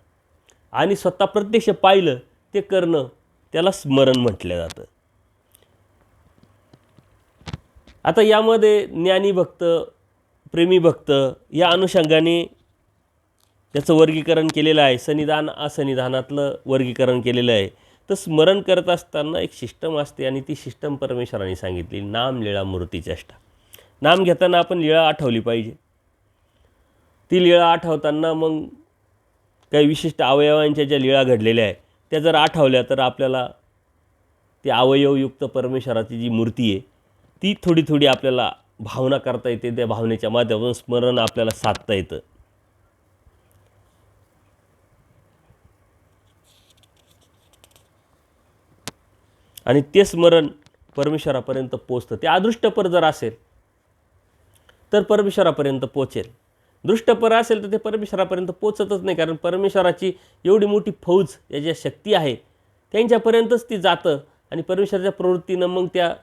आणि स्वतः प्रत्यक्ष पाहिलं ते करणं त्याला स्मरण म्हटलं जातं. आता यामध्ये ज्ञानी भक्त, प्रेमी भक्त या अनुषंगाने त्याचं वर्गीकरण केलेलं आहे. सन्निधान असन्निधानातलं वर्गीकरण केलेलं आहे. तर स्मरण करत असताना एक सिस्टम असते आणि ती सिस्टम परमेश्वराने सांगितली. नाम लीळा मूर्ती चेष्टा. नाम घेताना आपण लीळा आठवली पाहिजे. ती लीळा आठवताना मग काही विशिष्ट अवयवांच्या ज्या लीळा घडलेल्या आहेत त्या जर आठवल्या तर आपल्याला ते अवयवयुक्त परमेश्वराची जी मूर्ती आहे ती थोडी थोडी आपल्याला भावना करता येते. त्या भावनेच्या माध्यमातून स्मरण आपल्याला साधता येतं. आणि ते स्मरण परमेश्वरापर्यंत पोचतं. ते अदृष्टपर जर असेल तर परमेश्वरापर्यंत पोचेल. दृष्टपर असेल तर ते परमेश्वरापर्यंत पोचतच नाही, कारण परमेश्वराची एवढी मोठी फौज, या ज्या शक्ती आहे त्यांच्यापर्यंतच ती जातं आणि परमेश्वराच्या प्रवृत्तीनं मग त्या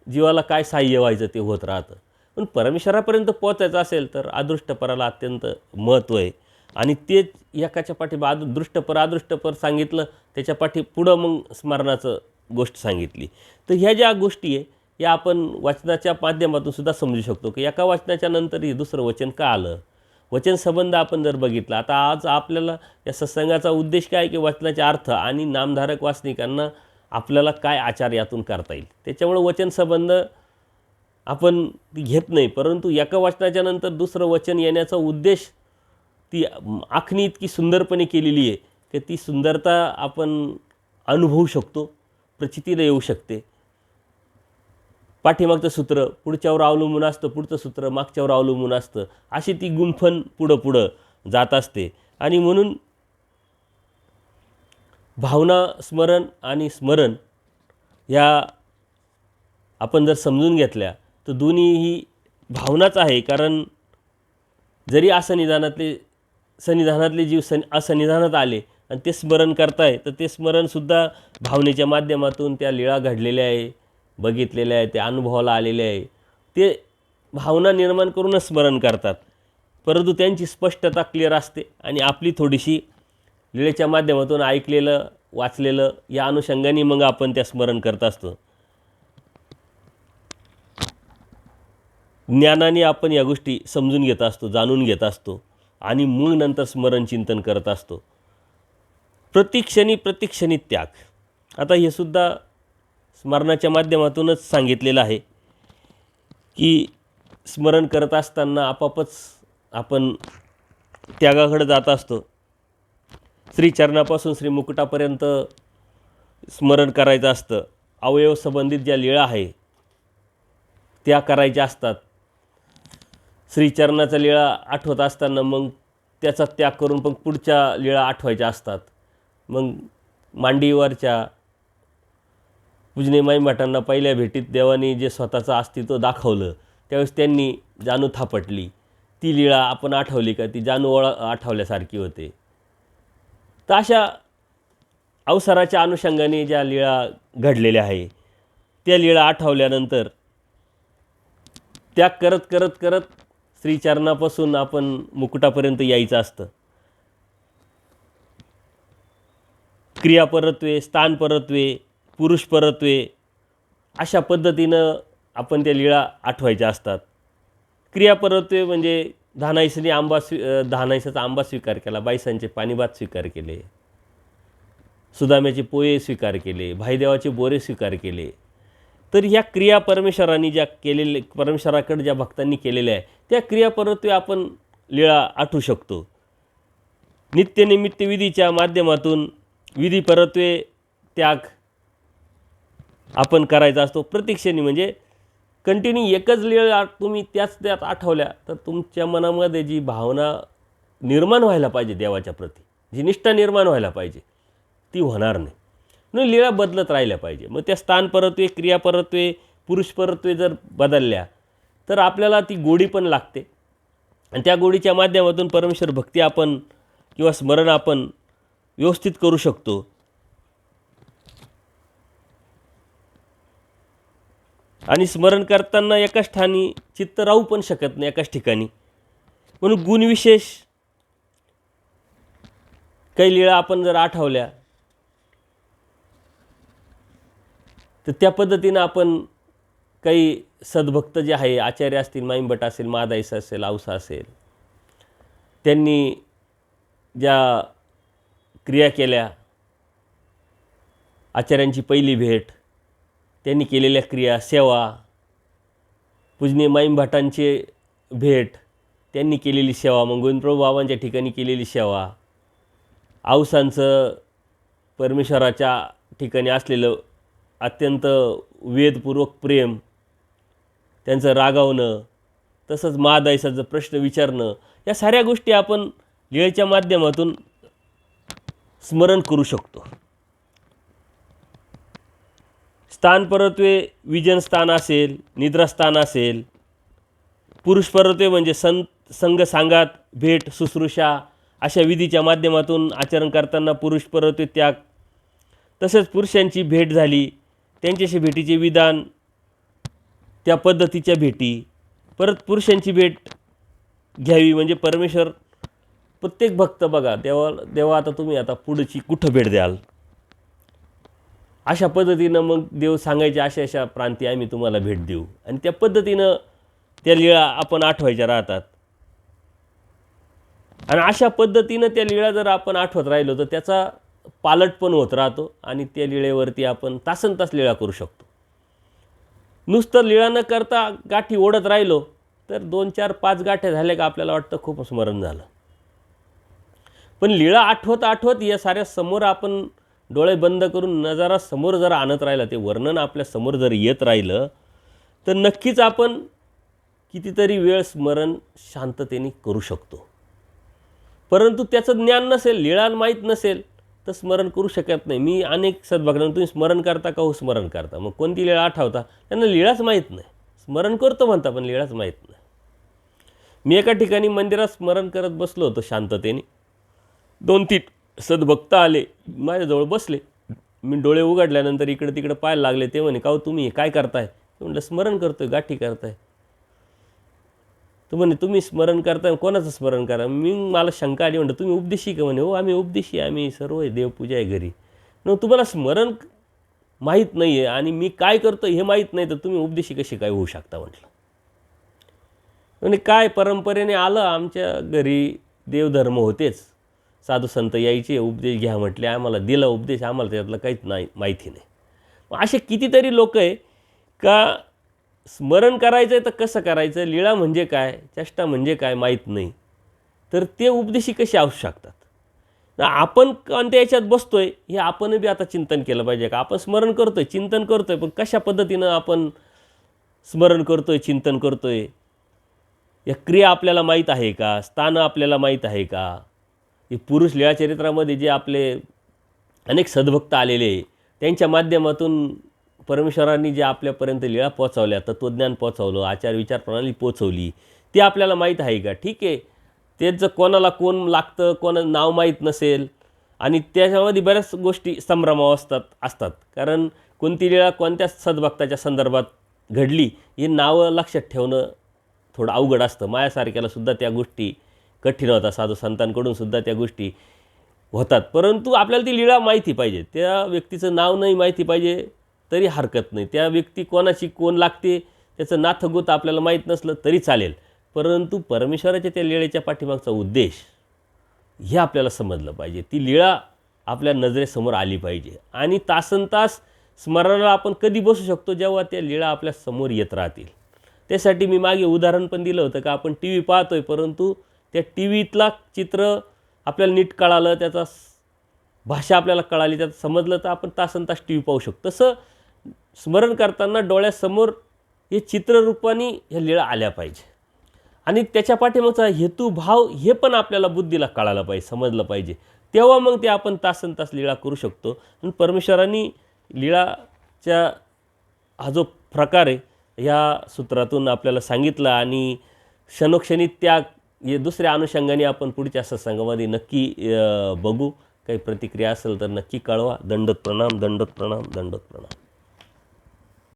जीवाला काय सहाय्य व्हायचं ते होत राहतं. पण परमेश्वरापर्यंत पोचायचं असेल तर अदृष्टपराला अत्यंत महत्त्व आहे. आणि तेच एकाच्या पाठी दृष्टपर अदृष्टपर सांगितलं, त्याच्या पाठी पुढं मग स्मरणाचं गोष्ट सांगितली. तर ह्या ज्या गोष्टी आहे या आपण वाचनाच्या माध्यमातून सुद्धा समजू शकतो की एका वाचनाच्या नंतरही दुसरं वचन का आलं. वचन संबंध आपण जर बघितला, आता आज आपल्याला या सत्संगाचा उद्देश काय की वाचनाचे अर्थ आणि नामधारक वाचनिकांना आपल्याला काय आचार यातून करता येईल, त्याच्यामुळे वचन संबंध आपण घेत नाही. परंतु एका वाचनाच्या नंतर दुसरं वचन येण्याचा उद्देश ती आखणी इतकी सुंदरपणे केलेली आहे की ती सुंदरता आपण अनुभवू शकतो, प्रचितीला येऊ शकते. पाठीमागचं सूत्र पुढच्यावर अवलंबून असतं, पुढचं सूत्र मागच्यावर अवलंबून असतं, अशी ती गुंफण पुढं जात असते. आणि म्हणून भावना स्मरण आणि स्मरण या आपण जर समजून घेतल्या तर दोन्हीही भावनाच आहे. कारण जरी सन्निधानातले जीव असन्निधानात आले आणि ते स्मरण करताय तर ते स्मरणसुद्धा भावनेच्या माध्यमातून त्या लीळा घडलेल्या आहे, बघितलेल्या आहे, त्या अनुभवाला आलेले आहे, ते भावना निर्माण करूनच स्मरण करतात. परंतु त्यांची स्पष्टता क्लिअर असते आणि आपली थोडीशी लीळेच्या माध्यमातून ऐकलेलं वाचलेलं या अनुषंगाने मग आपण त्या स्मरण करत असतो. ज्ञानाने आपण या गोष्टी समजून घेत असतो, जाणून घेत असतो आणि मग नंतर स्मरण चिंतन करत असतो. प्रतिक्षणी त्याग. आता हे सुद्धा स्मरणाच्या माध्यमातूनच सांगितलेलं आहे की स्मरण करत असताना आपापच आपण त्यागाकडे जात असतो. श्रीचरणापासून श्री मुकुटापर्यंत स्मरण करायचं असतं. अवयव संबंधित ज्या लीळा आहे त्या करायच्या असतात. श्रीचरणाचा लीळा आठवत असताना मग त्याचा त्याग करून पण पुढच्या लीळा आठवायच्या असतात. मग मांडीवरच्या पूजनीय माईमठांना पहिल्या भेटीत देवानी जे स्वतःचं अस्तित्व दाखवलं त्यावेळेस त्यांनी जानू थापटली. ती लीळा आपण आठवली का ती जानू आठवल्यासारखी होते. तर अशा अवसराच्या अनुषंगाने ज्या लीळा घडलेल्या आहे त्या लीळा आठवल्यानंतर त्याग करत करत करत श्रीचरणापासून आपण मुकुटापर्यंत यायचं असतं. क्रियापरत्वे, स्थानपरत्वे, पुरुषपरत्वे अशा पद्धतीनं आपण त्या लीळा आठवायच्या असतात. क्रियापरत्वे म्हणजे धानाईसाचा आंबा स्वीकार केला, बाईसांचे पाणीभात स्वीकार केले, सुदाम्याचे पोहे स्वीकार केले, भाईदेवाचे बोरे स्वीकार केले. तर ह्या क्रिया परमेश्वरांनी ज्या केलेले, परमेश्वराकडे ज्या भक्तांनी केलेल्या आहे त्या क्रियापरत्वे आपण लीळा आठवू शकतो. नित्यनिमित्त विधीच्या माध्यमातून विधीपरत्वे त्याग आपण करायचा असतो. प्रत्यक्षाने म्हणजे कंटिन्यू एकच लीळा तुम्ही त्यात आठवल्या तर तुमच्या मनामध्ये जी भावना निर्माण व्हायला पाहिजे देवाच्या प्रती, जी निष्ठा निर्माण व्हायला पाहिजे ती होणार नाही. म्हणून लीळा बदलत राहिल्या पाहिजे. मग त्या स्थानपरत्वे, क्रियापरत्वे, पुरुषपरत्वे जर बदलल्या तर आपल्याला ती गोडी पण लागते आणि त्या गोडीच्या माध्यमातून परमेश्वर भक्ती आपण किंवा स्मरण आपण व्यवस्थित करू शकतो. आणि स्मरण करताना एकाच ठाणी चित्त राहू पण शकत नाही एकाच ठिकाणी. म्हणून गुणविशेष काही लीळा आपण जर आठवल्या तर त्या पद्धतीनं आपण काही सद्भक्त जे आहे, आचार्य असतील, माईमभट असेल, महादाईसा असेल, औसा असेल, त्यांनी ज्या क्रिया केल्या, आचार्यांची पहिली भेट, त्यांनी केलेल्या क्रिया, सेवा, पूजनीय माईमभटांची भेट, त्यांनी केलेली सेवा, मग गोविंदप्रभू बाबांच्या ठिकाणी केलेली सेवा, औसांचं परमेश्वराच्या ठिकाणी असलेलं अत्यंत वेदपूर्वक प्रेम, त्यांचं रागावणं, तसंच महादाईसाचं प्रश्न विचारणं, या साऱ्या गोष्टी आपण लीळेच्या माध्यमातून स्मरण करू शकतो. स्थानपरत्वे विजन स्थान असेल, निद्रास्थान असेल, पुरुषपरत्वे म्हणजे संघ सांगात भेट, शुश्रूषा अशा विधीच्या माध्यमातून आचरण करताना पुरुषपरत्वे त्याग. तसेच पुरुषांची भेट झाली, त्यांच्याशी भेटीचे विधान, त्या पद्धतीच्या भेटी, परत पुरुषांची भेट घ्यावी म्हणजे परमेश्वर प्रत्येक भक्त बघा देवा आता तुम्ही आता पुढची कुठं भेट द्याल, अशा पद्धतीनं मग देव सांगायचे अशा अशा प्रांती आम्ही तुम्हाला भेट देऊ आणि त्या पद्धतीनं त्या लीळा आपण आठवायच्या राहतात. आणि अशा पद्धतीनं त्या लीळा जर आपण आठवत राहिलो तर त्याचा पालट पण होत राहतो आणि त्या लीळेवरती आपण तासनतास लीळा करू शकतो. नुसतं लीळा न करता गाठी ओढत राहिलो तर 2, 4, 5 गाठ्या झाल्या का आपल्याला वाटतं खूप स्मरण झालं. पण लीळा आठवत आठवत या साऱ्या समोर आपण डोळे बंद करून नजारा समोर जर आणत राहिला, ते वर्णन आपल्या समोर जर येत राहिलं तर नक्कीच आपण कितीतरी वेळ स्मरण शांततेने करू शकतो. परंतु त्याचं ज्ञान नसेल, लीळा माहीत नसेल तर स्मरण करू शकत नाही. मी अनेक सद्भक्तांना तुम्ही स्मरण करता का? हो स्मरण करता. मग कोणती लीळा आठवता? त्यांना लीळाच माहीत नाही. स्मरण करतो म्हणता पण लीळाच माहीत नाही. मी एका ठिकाणी मंदिरात स्मरण करत बसलो होतो शांततेने. 2-3 सद्भक्त आले, माझ्याजवळ बसले. मी डोळे उघडल्यानंतर इकडे तिकडे पाहायला लागले. ते म्हणे का हो तुम्ही काय करताय? म्हटलं स्मरण करतोय, गाठी करताय. तो म्हणे तुम्ही स्मरण करता, कोणाचं स्मरण करा? मला शंका आली, म्हणतो तुम्ही उपदेशी का? म्हणे हो आम्ही उपदेशी, आम्ही सर्व आहे, देवपूजा आहे घरी. मग तुम्हाला स्मरण माहीत नाही आहे आणि मी काय करतो हे माहीत नाही, तर तुम्ही उपदेशी कसे काय होऊ शकता म्हटलं. म्हणजे काय परंपरेने आलं, आमच्या घरी देवधर्म होतेच, साधू संत यायचे, उपदेश घ्या म्हटले, आम्हाला दिला उपदेश, आम्हाला त्यातलं काहीच नाही माहिती नाही. मग असे कितीतरी लोक आहे का स्मरण करायचं आहे तर कसं करायचं, लीळा म्हणजे काय, चेष्टा म्हणजे काय माहीत नाही, तर ते उपदेशी कसे असू शकतात. आपण कोणत्या याच्यात बसतोय हे आपण बी आता चिंतन केलं पाहिजे. का आपण स्मरण करतोय, चिंतन करतोय, पण कशा पद्धतीनं आपण स्मरण करतोय, चिंतन करतोय, या क्रिया आपल्याला माहीत आहे का, स्थानं आपल्याला माहीत आहे का. हे पुरुष लीळाचरित्रामध्ये जे आपले अनेक सद्भक्त आलेले, त्यांच्या माध्यमातून परमेश्वरांनी जे आपल्यापर्यंत लीळा पोचवल्या, तत्त्वज्ञान पोचवलं, आचार विचार प्रणाली पोचवली, ती आपल्याला माहीत आहे का. ठीक आहे, त्याचं कोणाला कोण लागतं, कोणाचं नाव माहीत नसेल, आणि त्याच्यामध्ये बऱ्याच गोष्टी असतात. कारण कोणती लीळा कोणत्या सद्भक्ताच्या संदर्भात घडली हे नावं लक्षात ठेवणं थोडं अवघड असतं. माझ्यासारख्याला सुद्धा त्या गोष्टी कठीण होतात, साधू संतांकडून सुद्धा त्या गोष्टी होतात. परंतु आपल्याला ती लीळा माहिती पाहिजे, त्या व्यक्तीचं नाव नाही माहिती पाहिजे तरी हरकत नाही, त्या व्यक्ती कोणाची कोण लागते त्याचं नाथगोत आपल्याला माहीत नसलं तरी चालेल, परंतु परमेश्वराच्या त्या लीळेच्या पाठीमागचा उद्देश हे आपल्याला समजलं पाहिजे. ती लीळा आपल्या नजरेसमोर आली पाहिजे. आणि तासनतास स्मरणाला आपण कधी बसू शकतो, जेव्हा त्या लीळा आपल्या समोर येत राहतील. त्यासाठी मी मागे उदाहरण पण दिलं होतं का आपण टी व्ही पाहतोय, परंतु त्या टी व्हीतला चित्र आपल्याला नीट कळालं, त्याचा भाषा आपल्याला कळाली, त्यात समजलं, तर आपण तासनतास टी व्ही पाहू शकतो. तसं स्मरण करताना डोळ्यासमोर हे चित्ररूपाने ह्या लीळा आल्या पाहिजे, आणि त्याच्या पाठीमागचा हेतू भाव हे पण आपल्याला बुद्धीला कळायला पाहिजे, समजलं पाहिजे. तेव्हा मग ते आपण तासनतास लीळा करू शकतो. आणि परमेश्वरांनी लीळाच्या हा जो प्रकार आहे ह्या सूत्रातून आपल्याला सांगितला, आणि क्षणोक्षणी त्या दुसऱ्या अनुषंगाने आपण पुढच्या सत्संगामध्ये नक्की बघू. काही प्रतिक्रिया असेल तर नक्की कळवा. दंडोत प्रणाम, दंडोत प्रणाम, दंडोत प्रणाम.